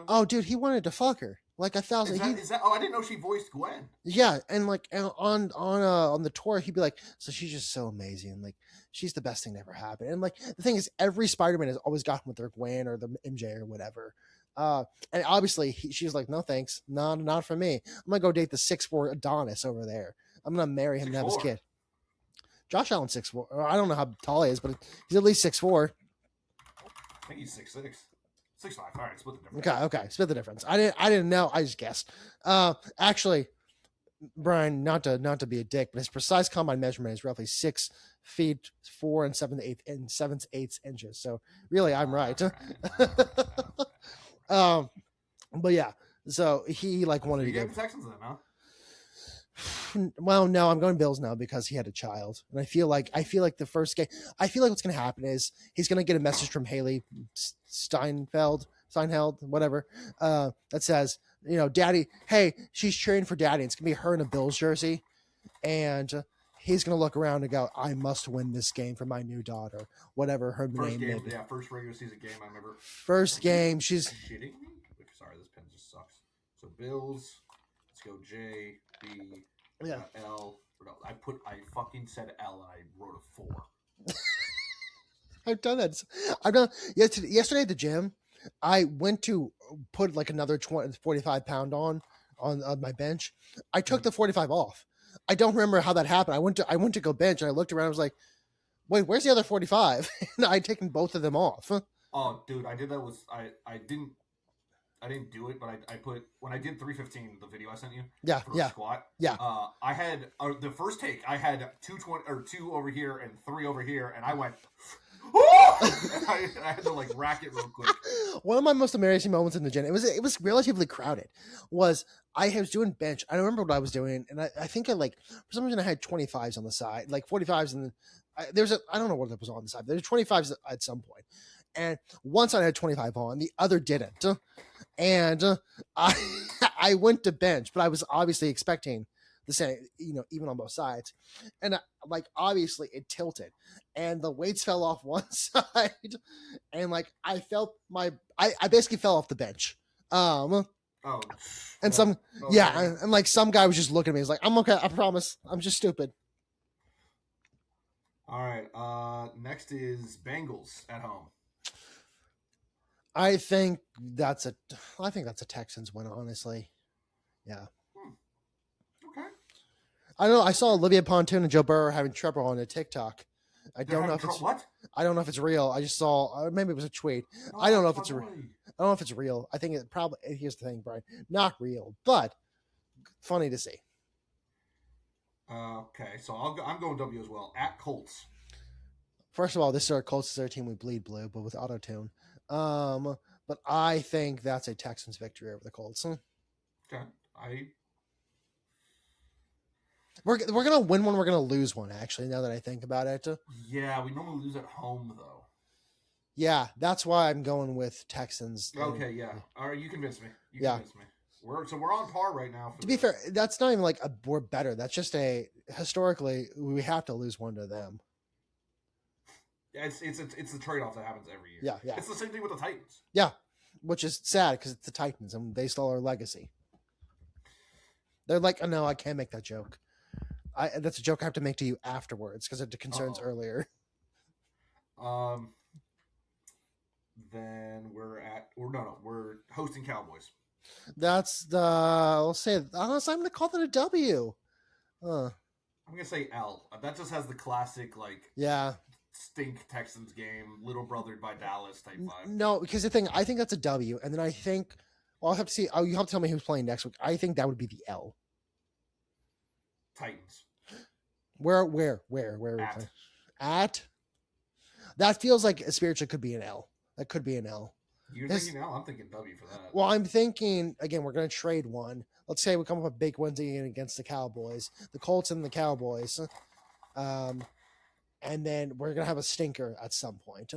Oh, dude, he wanted to fuck her like 1,000. Is that? Oh, I didn't know she voiced Gwen. Yeah, and like on the tour, he'd be like, "So she's just so amazing. Like she's the best thing that ever happened." And like the thing is, every Spider-Man has always gotten with their Gwen or the MJ or whatever. And obviously she's like, "No thanks, not for me. I'm gonna go date the 6'4" Adonis over there. I'm gonna marry him and have his kid." Josh Allen's 6'4". I don't know how tall he is, but he's at least 6'4". I think he's 6'6". 6'5". All right, split the difference. Okay, split the difference. I didn't know. I just guessed. Actually, Brian, not to be a dick, but his precise combine measurement is roughly 6 feet 4 and 7/8 inches. So really, I'm right. But yeah, so he like wanted to get go. the Texans then, huh? Well, no, I'm going Bills now because he had a child, and I feel like the first game. I feel like what's going to happen is he's going to get a message from Haley Steinfeld, whatever, that says, Daddy, hey, she's cheering for Daddy. It's going to be her in a Bills jersey, and he's going to look around and go, I must win this game for my new daughter, whatever her name may be. Yeah, first regular season game I remember. First game, she's shitting me. Sorry, this pen just sucks. So Bills, let's go J B. Yeah. L. I fucking said L and I wrote a 4. I've done that. I've done yesterday at the gym. I went to put like another 45 pound on my bench. I took the 45 off. I don't remember how that happened. I went to go bench and I looked around. I was like, wait, where's the other 45? And I'd taken both of them off. Oh, dude, I did that with I didn't do it, but I put when I did 315, the video I sent you. For the squat. Yeah. I had the first take. I had 2 over here and 3 over here, and I went. And I had to like rack it real quick. One of my most embarrassing moments in the gym. It was relatively crowded. Was I was doing bench. I don't remember what I was doing, and I think I like for some reason I had 25s on the side, like 45s, and I don't know what that was on the side. There's 25s at some point. And one side had 25 on, the other didn't. And I went to bench, but I was obviously expecting the same, even on both sides. And like, obviously it tilted and the weights fell off one side. And like, I basically fell off the bench. And like some guy was just looking at me. He's like, I'm okay. I promise. I'm just stupid. All right. Next is Bengals at home. I think that's a Texans win, honestly. Yeah. Okay. I don't know. I saw Olivia Pontoon and Joe Burrow having trouble on a TikTok. I don't know if it's what. I don't know if it's real. I just saw maybe it was a tweet. I don't know if it's real. I don't know if it's real. I think it probably. Here's the thing, Brian. Not real, but funny to see. Okay, so I'm going W as well. At Colts. First of all, this is our Colts is our team. We bleed blue, but with auto tune. But I think that's a Texans victory over the Colts. Okay, We're gonna win one. We're gonna lose one. Actually, now that I think about it. Yeah, we normally lose at home though. Yeah, that's why I'm going with Texans. Okay, yeah. All right, you convinced me. Convinced me. We're on par right now. To be fair, that's not even like we're better. That's just historically we have to lose one to them. Yeah, it's the trade-off that happens every year. Yeah. It's the same thing with the Titans. Yeah, which is sad because it's the Titans and they stole our legacy. They're like, oh no, I can't make that joke. That's a joke I have to make to you afterwards because it concerns earlier. Then we're hosting Cowboys. That's I'll say honestly, I'm gonna call that a W. I'm gonna say L. That just has the classic stink Texans game, little brothered by Dallas type vibe. No, because the thing, I think that's a W, and then I think, I'll have to see. Oh, you have to tell me who's playing next week. I think that would be the L. Titans. Where are we At. playing? At? That feels like spiritually could be an L. That could be an L. You're thinking L? I'm thinking W for that. Well, I'm thinking, again, we're going to trade one. Let's say we come up with a big win against the Cowboys, the Colts and the Cowboys. And then we're going to have a stinker at some point.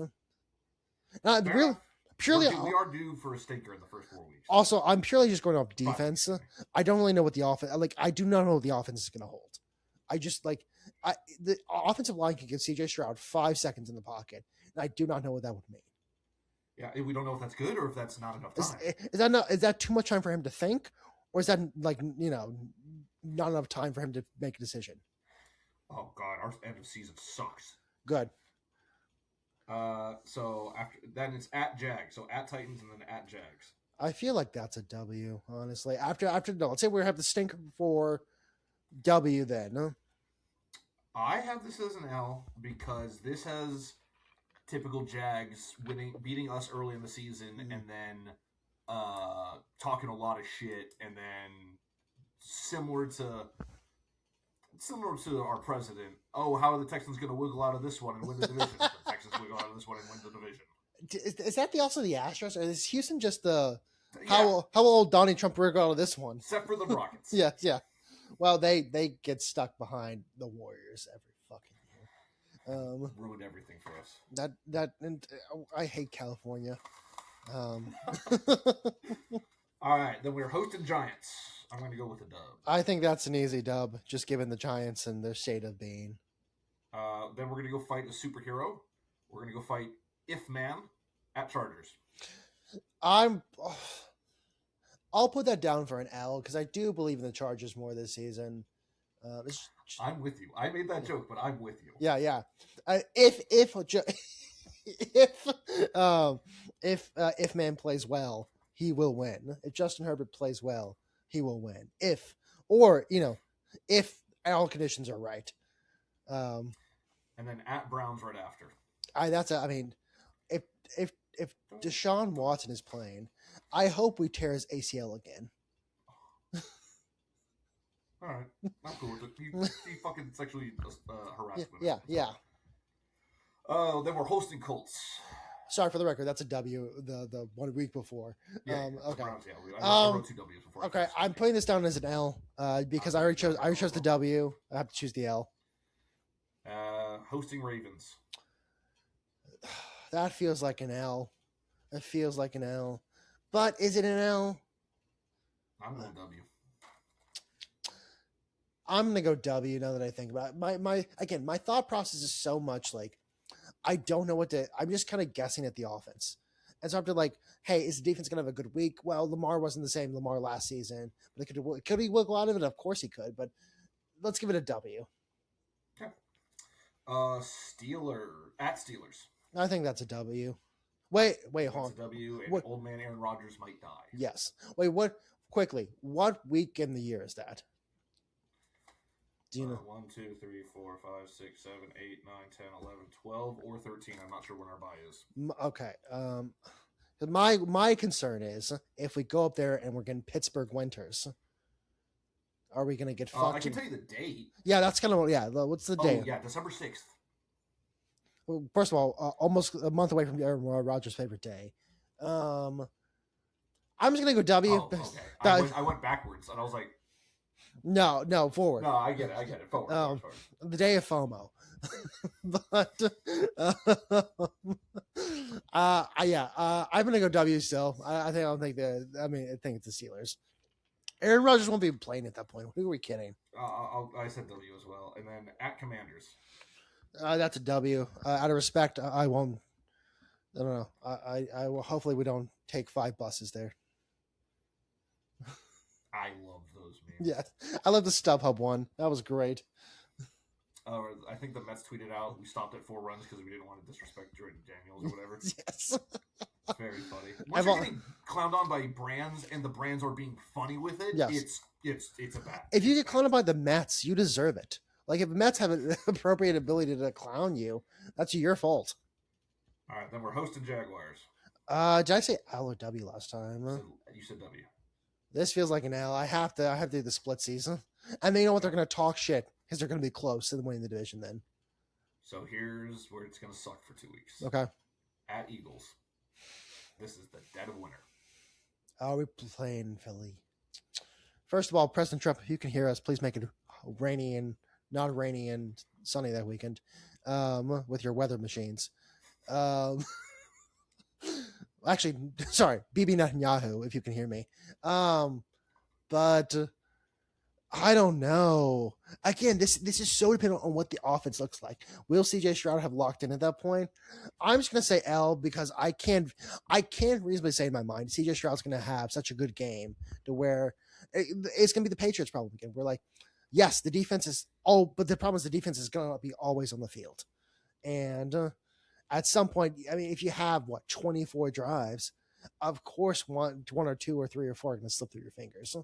Purely, we are due for a stinker in the first 4 weeks. Also, I'm purely just going off defense. I don't really know what the offense, I do not know what the offense is going to hold. I just the offensive line can give CJ Stroud 5 seconds in the pocket, and I do not know what that would mean. Yeah, we don't know if that's good or if that's not enough time. Is that too much time for him to think, or is that not enough time for him to make a decision? Oh God, our end of season sucks. Good. So after then it's at Jags, so at Titans and then at Jags. I feel like that's a W, honestly. After no, let's say we have the stinker for W then. Huh? I have this as an L because this has typical Jags beating us early in the season, and then talking a lot of shit, and then similar to our president. Oh, how are the Texans going to wiggle out of this one and win the division? The Texans wiggle out of this one and win the division. Is that also the Astros, or is Houston just the how will Donnie Trump wiggle out of this one? Except for the Rockets. Yeah. Well, they get stuck behind the Warriors every fucking year. Ruined everything for us. And I hate California. All right, then we're hosting Giants. I'm going to go with a dub. I think that's an easy dub, just given the Giants and their state of being. Then we're going to go fight a superhero. We're going to go fight If Man at Chargers. I'll put that down for an L because I do believe in the Chargers more this season. I'm with you. I made that joke, but I'm with you. Yeah. If Man plays well, he will win. If Justin Herbert plays well, he will win. If all conditions are right. And then at Browns right after. If Deshaun Watson is playing, I hope we tear his ACL again. All right, I'm cool with it. He fucking sexually harassed women. Yeah. Then we're hosting Colts. Sorry for the record, that's a W. The 1 week before. Yeah, okay. Browns, I wrote 2 W's before. Okay, I'm putting this down as an L because I already chose the W. I have to choose the L. Hosting Ravens. That feels like an L. It feels like an L. But is it an L? I'm going W. I'm gonna go W now that I think about it. My thought process is so much like I don't know I'm just kind of guessing at the offense. And so after hey, is the defense gonna have a good week? Well, Lamar wasn't the same Lamar last season, but could he wiggle out of it? Of course he could, but let's give it a W. Okay. Steelers. I think that's a W. Wait, hold on. That's a W, and old man Aaron Rodgers might die. Yes. Wait, what week in the year is that? Do you know? 1, 2, 3, 4, 5, 6, 7, 8, 9, 10, 11, 12, or 13. I'm not sure when our bye is. Okay. My concern is if we go up there and we're getting Pittsburgh winters, are we going to get fucked? I can tell you the date. Yeah, that's kind of what's the date? Oh, yeah, December 6th. Well, first of all, almost a month away from Aaron Rodgers' favorite day. I'm just going to go W. Oh, okay. I went backwards, and I was like, No, forward. No, I get it. Forward. The day of FOMO. But I'm gonna go W still. I think it's the Steelers. Aaron Rodgers won't be playing at that point. Who are we kidding? I said W as well. And then at Commanders. That's a W. Out of respect, I won't. I don't know. I will. Hopefully, we don't take 5 buses there. I love those memes. Yeah, I love the StubHub one. That was great. I think the Mets tweeted out, we stopped at 4 runs because we didn't want to disrespect Jordan Daniels or whatever. Yes. It's very funny. Once you're getting clowned on by brands and the brands are being funny with it, yes. it's a bad. If you get clowned by the Mets, you deserve it. Like if the Mets have an appropriate ability to clown you, that's your fault. All right, then we're hosting Jaguars. Did I say L or W last time? You said W. This feels like an L. I have to do the split season. And they know what they're going to talk shit because they're going to be close to winning the division then. So here's where it's going to suck for 2 weeks. Okay. At Eagles. This is the dead of winter. Are we playing Philly? First of all, President Trump, if you can hear us, please make it rainy and not rainy and sunny that weekend with your weather machines. Actually, sorry, Bibi Netanyahu, if you can hear me. But I don't know. Again, this is so dependent on what the offense looks like. Will CJ Stroud have locked in at that point? I'm just gonna say L because I can't reasonably say in my mind CJ Stroud's gonna have such a good game to where it's gonna be the Patriots problem again. We're like, yes, the defense is but the problem is the defense is gonna be always on the field, and at some point, I mean, if you have 24 drives, of course one or two or three or four are gonna slip through your fingers.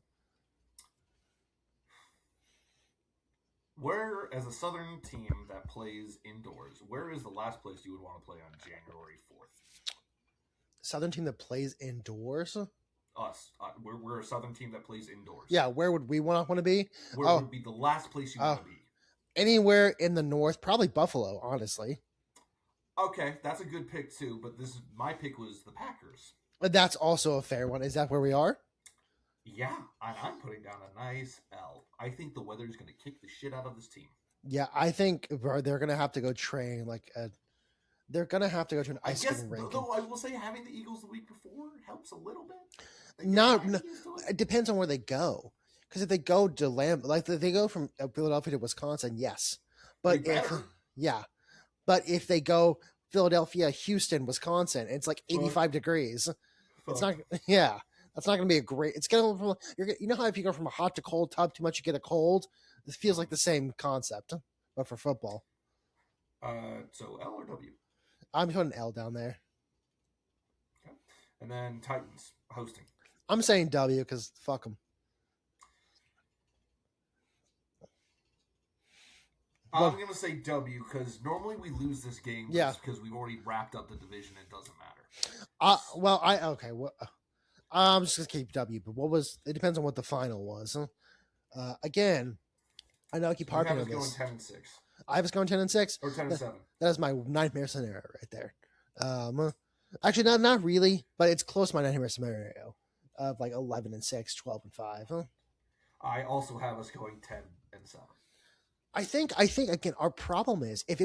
Where, as a Southern team that plays indoors, where is the last place you would want to play on January 4th? Southern team that plays indoors? Us. We're a Southern team that plays indoors. Yeah, where would we want to be? Where would be the last place you want to be? Anywhere in the north, probably Buffalo, honestly. Okay, that's a good pick too, but my pick was the Packers. But that's also a fair one. Is that where we are? Yeah, and I'm putting down a nice L. I think the weather is going to kick the shit out of this team. Yeah, I think they're going to have to go train they're going to have to go to an ice skating rink. Though I will say having the Eagles the week before helps a little bit. No, it depends on where they go. Because if they go to if they go from Philadelphia to Wisconsin, yes. But if they go Philadelphia, Houston, Wisconsin, it's like 85 degrees. It's not. Yeah. That's not going to be a great. It's going to. You know how if you go from a hot to cold tub too much, you get a cold. This feels like the same concept, but for football. So L or W? I'm putting L down there. Okay. And then Titans hosting. I'm saying W because fuck them. I'm going to say W because normally we lose this game just because we've already wrapped up the division. It doesn't matter. I'm just gonna keep W, but it depends on what the final was. Again, I know I keep harping on this. Going 10-6. I was going 10-6 or 10-7. That is my nightmare scenario right there. Actually, not really, but it's close to my nightmare scenario of like 11-6, 12-5. I also have us going 10-7. I think again our problem is if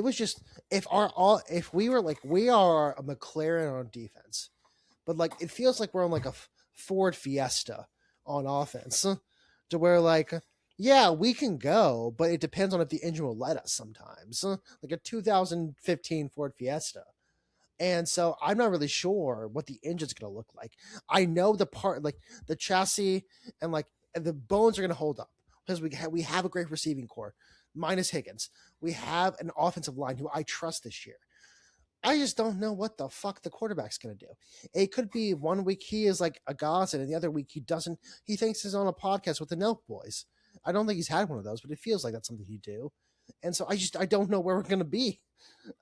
we were like we are a McLaren on defense, but like it feels like we're on like a Ford Fiesta on offense, to where like we can go, but it depends on if the engine will let us sometimes, like a 2015 Ford Fiesta. And so I'm not really sure what the engine's going to look like. I know the part, like the chassis and like the bones are going to hold up because we have a great receiving core, minus Higgins. We have an offensive line who I trust this year. I just don't know what the fuck the quarterback's going to do. It could be 1 week he is like a godsend, and the other week he doesn't. He thinks he's on a podcast with the Nelk Boys. I don't think he's had one of those, but it feels like that's something he'd do. And so I don't know where we're going to be.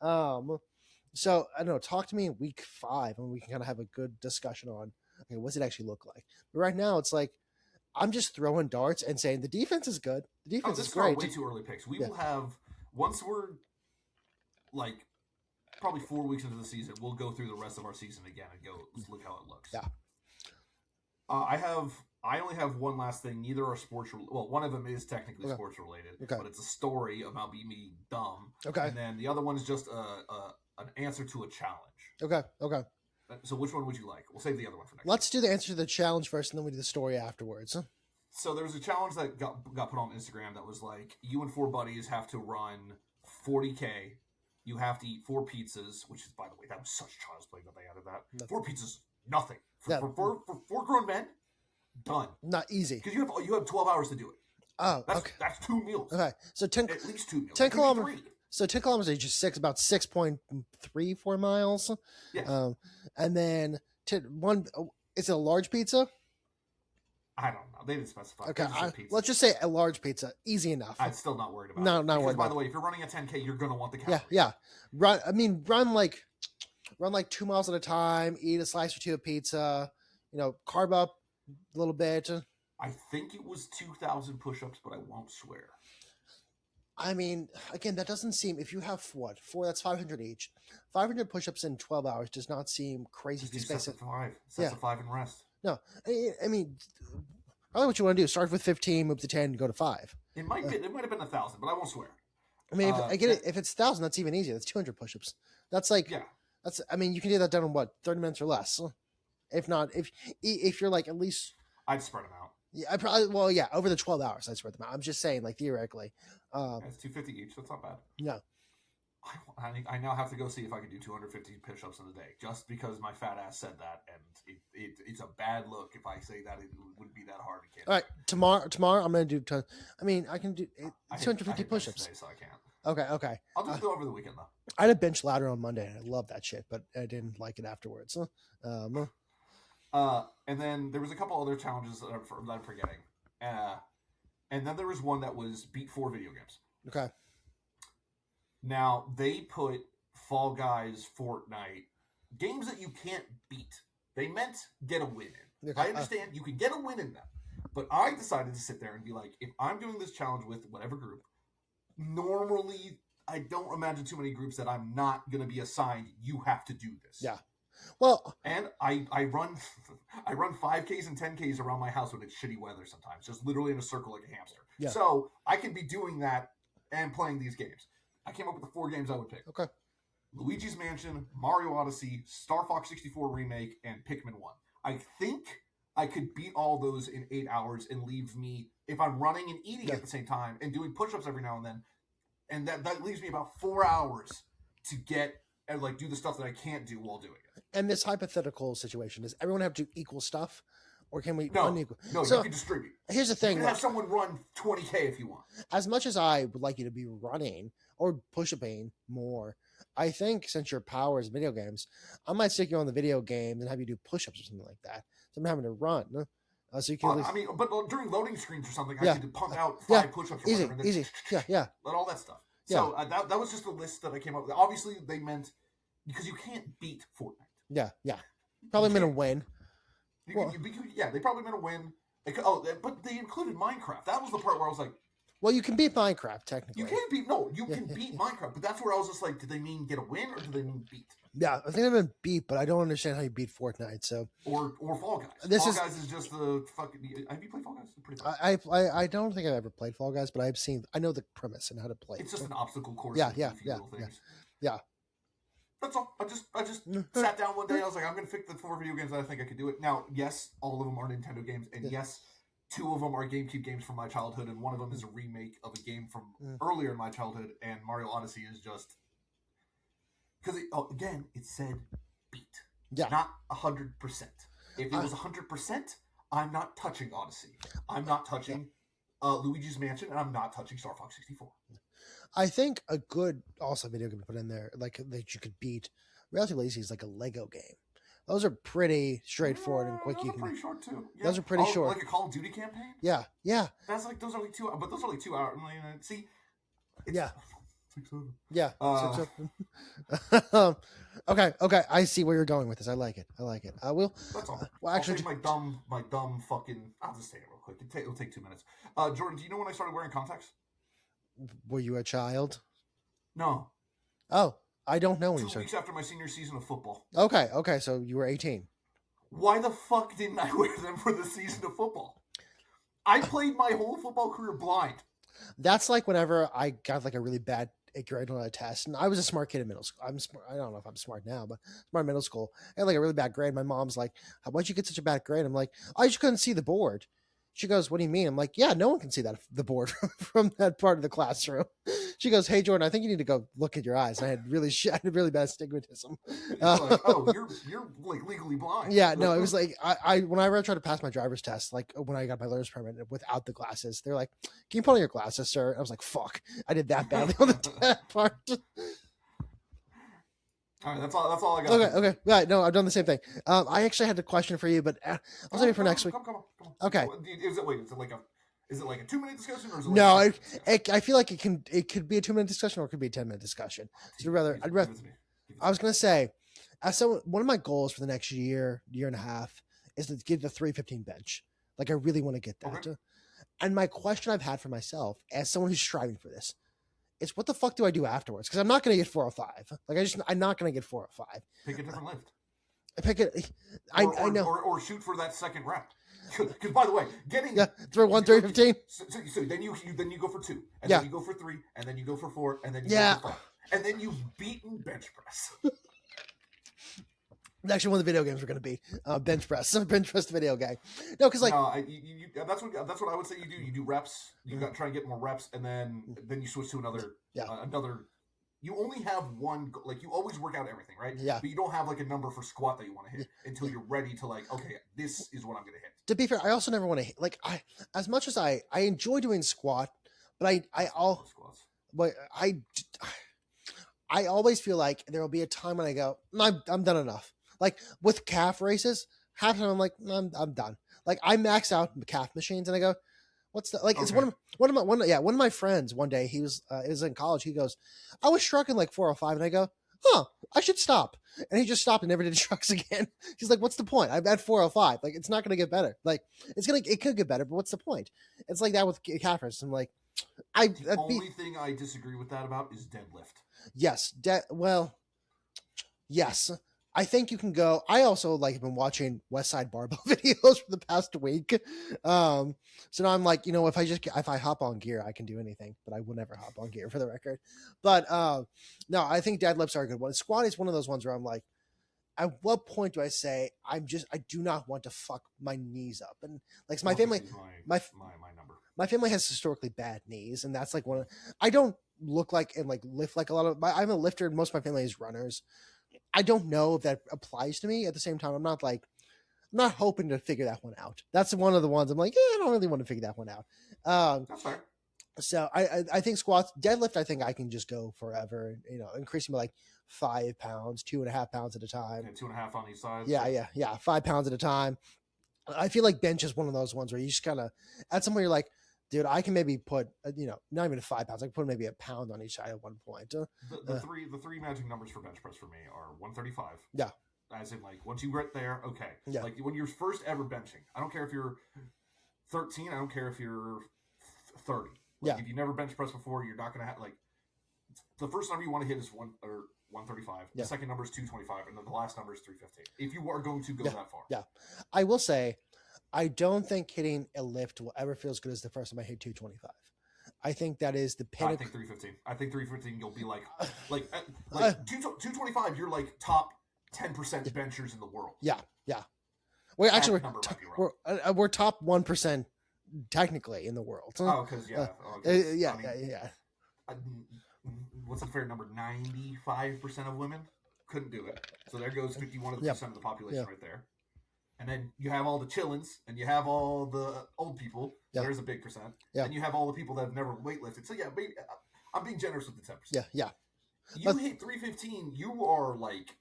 So I don't know. Talk to me in week 5, and we can kind of have a good discussion on okay, what's it actually look like. But right now, it's like I'm just throwing darts and saying the defense is good. The defense is great. Way too early picks. We will have once we're like probably 4 weeks into the season, we'll go through the rest of our season again and go look how it looks. Yeah. I only have one last thing. Neither are sports. Well, one of them is technically sports related, but it's a story about me dumb. Okay. And then the other one is just an answer to a challenge. Okay. So which one would you like? We'll save the other one for next. Let's do the answer to the challenge first, and then we do the story afterwards. So there was a challenge that got put on Instagram that was like, you and 4 buddies have to run 40K. You have to eat 4 pizzas, which is, by the way, that was such child's play that they added that. 4 pizzas, nothing. For 4 grown men, done. Not easy. Because you have 12 hours to do it. Oh, okay. That's 2 meals. Okay, so at least 2 meals. 10 kilometers. So 10 kilometers is just about 6.34 miles. Yeah. And then is it a large pizza? I don't know. They didn't specify. Okay, let's just say a large pizza. Easy enough. I'm still not worried about it. No, not worried about it. By the way, if you're running a 10K, you're going to want the calories. Yeah. Run like 2 miles at a time, eat a slice or 2 of pizza, carb up a little bit. I think it was 2,000 push-ups, but I won't swear. I mean, again, that doesn't seem. If you have what four, that's 500 each. 500 push-ups in 12 hours does not seem crazy Just to do space sets it. of 5. Sets Yeah, of 5 and rest. no, I mean, probably what you want to do: start with 15, move to 10, go to 5. It might be, it might have been 1,000, but I won't swear. I mean, I get And, it. If it's 1,000, that's even easier. That's 200 push-ups. That's like yeah, that's. I mean, you can do that done in what 30 minutes or less. If not, if you're like at least. I'd spread them out. Yeah, I probably well, yeah, over the 12 hours, I spread them out. I'm just saying, like theoretically. It's 250 each. That's not bad. Yeah. I now have to go see if I can do 250 push-ups in a day, just because my fat ass said that, and it's a bad look if I say that it wouldn't be that hard. All right, tomorrow I'm gonna do. I mean, I can do 250 push-ups today, so I can't. Okay. I'll just do it over the weekend though. I had a bench ladder on Monday, and I love that shit, but I didn't like it afterwards. And then there was a couple other challenges that I'm forgetting. And then there was one that was beat 4 video games. Okay. Now, they put Fall Guys, Fortnite, games that you can't beat. They meant get a win in. Okay. I understand you can get a win in them. But I decided to sit there and be like, if I'm doing this challenge with whatever group, normally I don't imagine too many groups that I'm not going to be assigned, you have to do this. Yeah. Well, and I run I run 5Ks and 10Ks around my house when it's shitty weather sometimes, just literally in a circle like a hamster. Yeah. So I can be doing that and playing these games. I came up with the 4 games I would pick. Okay. Luigi's Mansion, Mario Odyssey, Star Fox 64 Remake, and Pikmin 1. I think I could beat all those in 8 hours and leave me, if I'm running and eating at the same time and doing push-ups every now and then, and that leaves me about 4 hours to get and like do the stuff that I can't do while doing it. And this hypothetical situation, does everyone have to do equal stuff? Or can we unequal? No, so, you can distribute. Here's the thing. You can have someone run 20K if you want. As much as I would like you to be running or push-upping more, I think since your power is video games, I might stick you on the video games and have you do push-ups or something like that. So I'm having to run. So you can I mean, but during loading screens or something, yeah. I could pump out 5 push-ups or easy, whatever. Easy. Yeah. All that stuff. Yeah. So that was just a list that I came up with. Obviously, they meant because you can't beat Fortnite. Yeah. Probably meant a win. They probably meant a win. But they included Minecraft. That was the part where I was like, well, you can beat Minecraft, technically. You can beat Minecraft, but that's where I was just like, did they mean get a win or did they mean beat? Yeah, I think they meant beat, but I don't understand how you beat Fortnite. So or Fall Guys. Fall Guys is just the fucking. Have you played Fall Guys? It's pretty fun. I don't think I've ever played Fall Guys, but I know the premise and how to play. It's just an obstacle course. Yeah. That's all. I just sat down one day. I was like, I'm going to pick the 4 video games that I think I could do it. Now, yes, all of them are Nintendo games, and yes, 2 of them are GameCube games from my childhood, and one of them is a remake of a game from earlier in my childhood. And Mario Odyssey is just because again, it said beat, not 100%. If it was 100%, I'm not touching Odyssey. I'm not touching Luigi's Mansion, and I'm not touching Star Fox 64. I think a good also video game to put in there, like that you could beat relatively easy, is like a Lego game. Those are pretty straightforward and quick. Those are pretty short too. Yeah. Those are pretty short. Like a Call of Duty campaign. Yeah. That's like those are like 2 hours, but those are like 2 hours. See. Yeah. 6 7. Yeah. Okay. I see where you're going with this. I like it. I will. That's all. Well, actually, my dumb fucking. I'll just say it real quick. It'll take 2 minutes. Jordan, do you know when I started wearing contacts? Were you a child? No. Oh, I don't know when 2 you started. weeks after my senior season of football. Okay. So you were 18. Why the fuck didn't I wear them for the season of football? I played my whole football career blind. That's like whenever I got like a really bad grade on a test, and I was a smart kid in middle school. I'm smart. I don't know if I'm smart now, but smart in middle school. I had like a really bad grade. My mom's like, "Why'd you get such a bad grade?" I'm like, "I just couldn't see the board." She goes, "What do you mean?" I'm like, "Yeah, no one can see the board from that part of the classroom." She goes, "Hey, Jordan, I think you need to go look at your eyes." And I had really bad astigmatism. Like, you're like legally blind. Yeah, no, it was like I whenever I tried to pass my driver's test, like when I got my learner's permit without the glasses, they're like, "Can you put on your glasses, sir?" And I was like, "Fuck, I did that badly on the test part." All right, that's all I got. Okay. Yeah, no, I've done the same thing. I actually had a question for you, but I'll save it for next week. Come on. Okay. Is it like a 2-minute discussion or is it like no? I feel like it could be a 2-minute discussion or it could be a 10-minute discussion. So I'd rather. I was gonna say, one of my goals for the next year and a half is to get the 315 bench. Like I really want to get that. Okay. And my question I've had for myself, as someone who's striving for this, It's what the fuck do I do afterwards? Because I'm not going to get 405. Like I'm not going to get 405. Pick a different lift. I pick it. I know. Or shoot for that second rep. Because by the way, throw 315. So then you go for 2, and Yeah. then you go for 3, and then you go for 4, and then you Yeah. go for 5, and then you've beaten bench press. Actually, one of the video games we're going to beat bench press. Bench press video game. No, because like that's what I would say you do. You do reps. You got try and get more reps, and then you switch to another. You only have one. Like you always work out everything, right? Yeah. But you don't have like a number for squat that you want to hit until you're ready to like. Okay, this is what I'm going to hit. To be fair, I also never want to hit. Like as much as I enjoy doing squat, but I always feel like there will be a time when I go, I'm done enough. Like with calf races, half the time I'm like, I'm done. Like I max out calf machines and I go, what's the like? Okay. It's one of my friends. One day he was in college. He goes, I was struggling like 405, and I go, I should stop. And he just stopped and never did shrugs again. He's like, what's the point? I'm at 405. Like it's not going to get better. Like it could get better, but what's the point? It's like that with calf races. I'm like, the only thing I disagree with that about is deadlift. Yes. Yes. I think you can go. I also have been watching West Side Barbell videos for the past week. So now I'm like, if I hop on gear, I can do anything, but I will never hop on gear for the record. But no, I think deadlifts are a good one. Squat is one of those ones where I'm like, at what point do I say I do not want to fuck my knees up? And like my family, my number. My family has historically bad knees, and that's like I don't look like and like lift like a lot of I'm a lifter, and most of my family is runners. I don't know if that applies to me. At the same time, I'm not hoping to figure that one out. That's one of the ones I'm like, I don't really want to figure that one out. That's fair. So I think squats, deadlift, I think I can just go forever, increasing by like 5 pounds, 2.5 pounds at a time. 2.5 on each side. Yeah. 5 pounds at a time. I feel like bench is one of those ones where you just kind of, at some point you're like, dude, I can maybe put, not even 5 pounds. I can put maybe a pound on each side at one point. The three magic numbers for bench press for me are 135. Yeah. As in, like, once you get there, okay. Yeah. Like, when you're first ever benching, I don't care if you're 13, I don't care if you're 30. Like, if you never bench press before, you're not going to have, like, the first number you want to hit is 135. The second number is 225, and then the last number is 315. If you are going to go that far. Yeah. I will say, I don't think hitting a lift will ever feel as good as the first time I hit 225. I think that is the pinnacle. I think 315. I think 315, you'll be like 225, you're like top 10% benchers in the world. Yeah. We're actually we're top 1% technically in the world. Oh, because what's a fair number? 95% of women couldn't do it. So there goes 51% of the population right there. And then you have all the chillins, and you have all the old people. Yeah. There's a big percent. Yeah. And you have all the people that have never weightlifted. So I'm being generous with the 10%. Yeah. You hit 315, you are like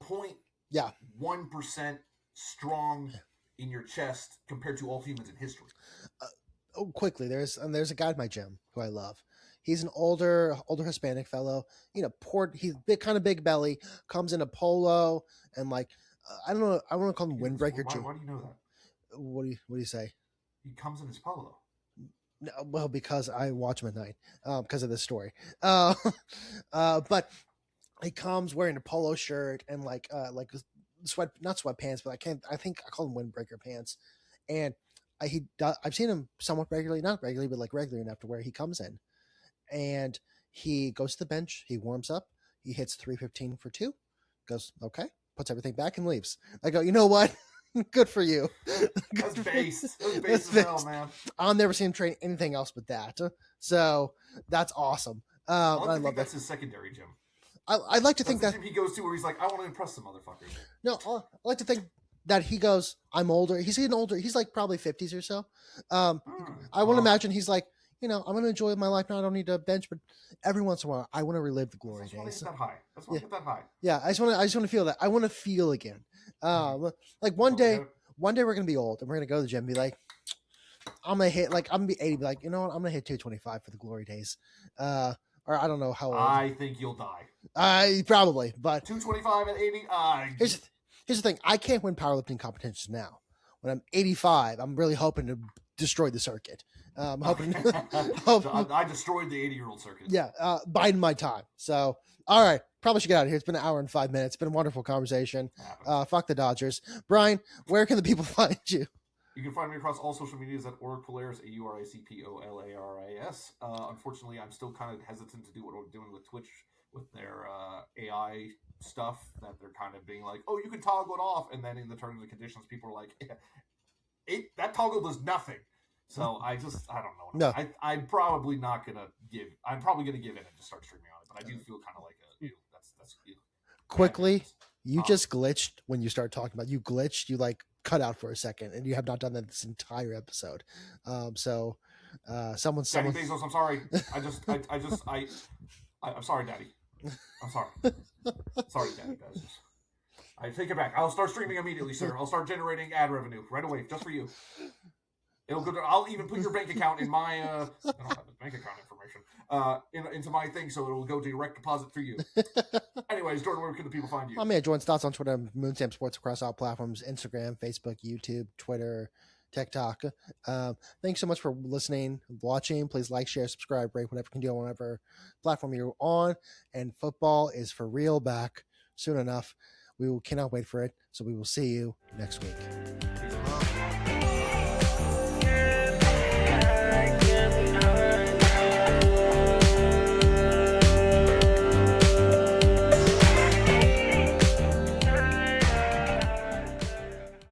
0.1% strong in your chest compared to all humans in history. Quickly, there's a guy at my gym who I love. He's an older Hispanic fellow. He's kind of big belly, comes in a polo and like. I don't know. I want to call him Windbreaker. Why do you know that? What do you say? He comes in his polo. No, well, because I watch him at night, because of this story. But he comes wearing a polo shirt and like not sweatpants, but I think I call them Windbreaker pants. And I've seen him somewhat regularly, not regularly, but like regularly enough to where he comes in, and he goes to the bench, he warms up, he hits 315 for 2, goes okay. Puts everything back and leaves. I go, you know what? Good for you. That's based. That's based as hell, man. I'll never see him train anything else but that. So that's awesome. I love that. That's his secondary gym. I like to think that gym he goes to where he's like, I want to impress some motherfuckers. No, I like to think that he goes, I'm older. He's getting older. He's like probably 50s or so. I want to imagine he's like, I'm going to enjoy my life now. I don't need to bench, but every once in a while, I want to relive the glory days. I just want to get that high. I just want to get that high. Yeah, I just want to feel that. I want to feel again. Like one day we're going to be old and we're going to go to the gym and be like, I'm going to be 80, be like, you know what? I'm going to hit 225 for the glory days. Or I don't know how old. I think you'll die. Probably, but 225 and 80. Here's the thing. I can't win powerlifting competitions now. When I'm 85, I'm really hoping to destroy the circuit. Hoping, So I destroyed the 80-year-old circuit. yeah, biding my time. So, all right, probably should get out of here. It's been an hour and 5 minutes. It's been a wonderful conversation. Fuck the Dodgers. Brian, where can the people find you? You can find me across all social medias at Auricpolaris, Auricpolaris. Unfortunately, I'm still kind of hesitant to do what we're doing with Twitch with their AI stuff, that they're kind of being like, oh, you can toggle it off, and then in the terms and conditions, people are like, that toggle does nothing. So I don't know. No. I'm probably not gonna give. I'm probably gonna give in and just start streaming on it. But I do feel kind of like that's quickly. You just glitched when you started talking about. You glitched. You like cut out for a second, and you have not done that this entire episode. Someone. Daddy Bezos, I'm sorry. I'm sorry, Daddy. I'm sorry. Sorry, Daddy Bezos. I take it back. I'll start streaming immediately, sir. I'll start generating ad revenue right away, just for you. It'll go. I'll even put your bank account in my. I don't have the bank account information. Into my thing, so it'll go direct deposit for you. Anyways, Jordan, where can the people find you? I'm at Jordan's Thoughts on Twitter, Moonsam Sports across all platforms: Instagram, Facebook, YouTube, Twitter, TikTok. Thanks so much for listening, watching. Please like, share, subscribe, rate, whatever you can do on whatever platform you're on. And football is for real back soon enough. We cannot wait for it. So we will see you next week.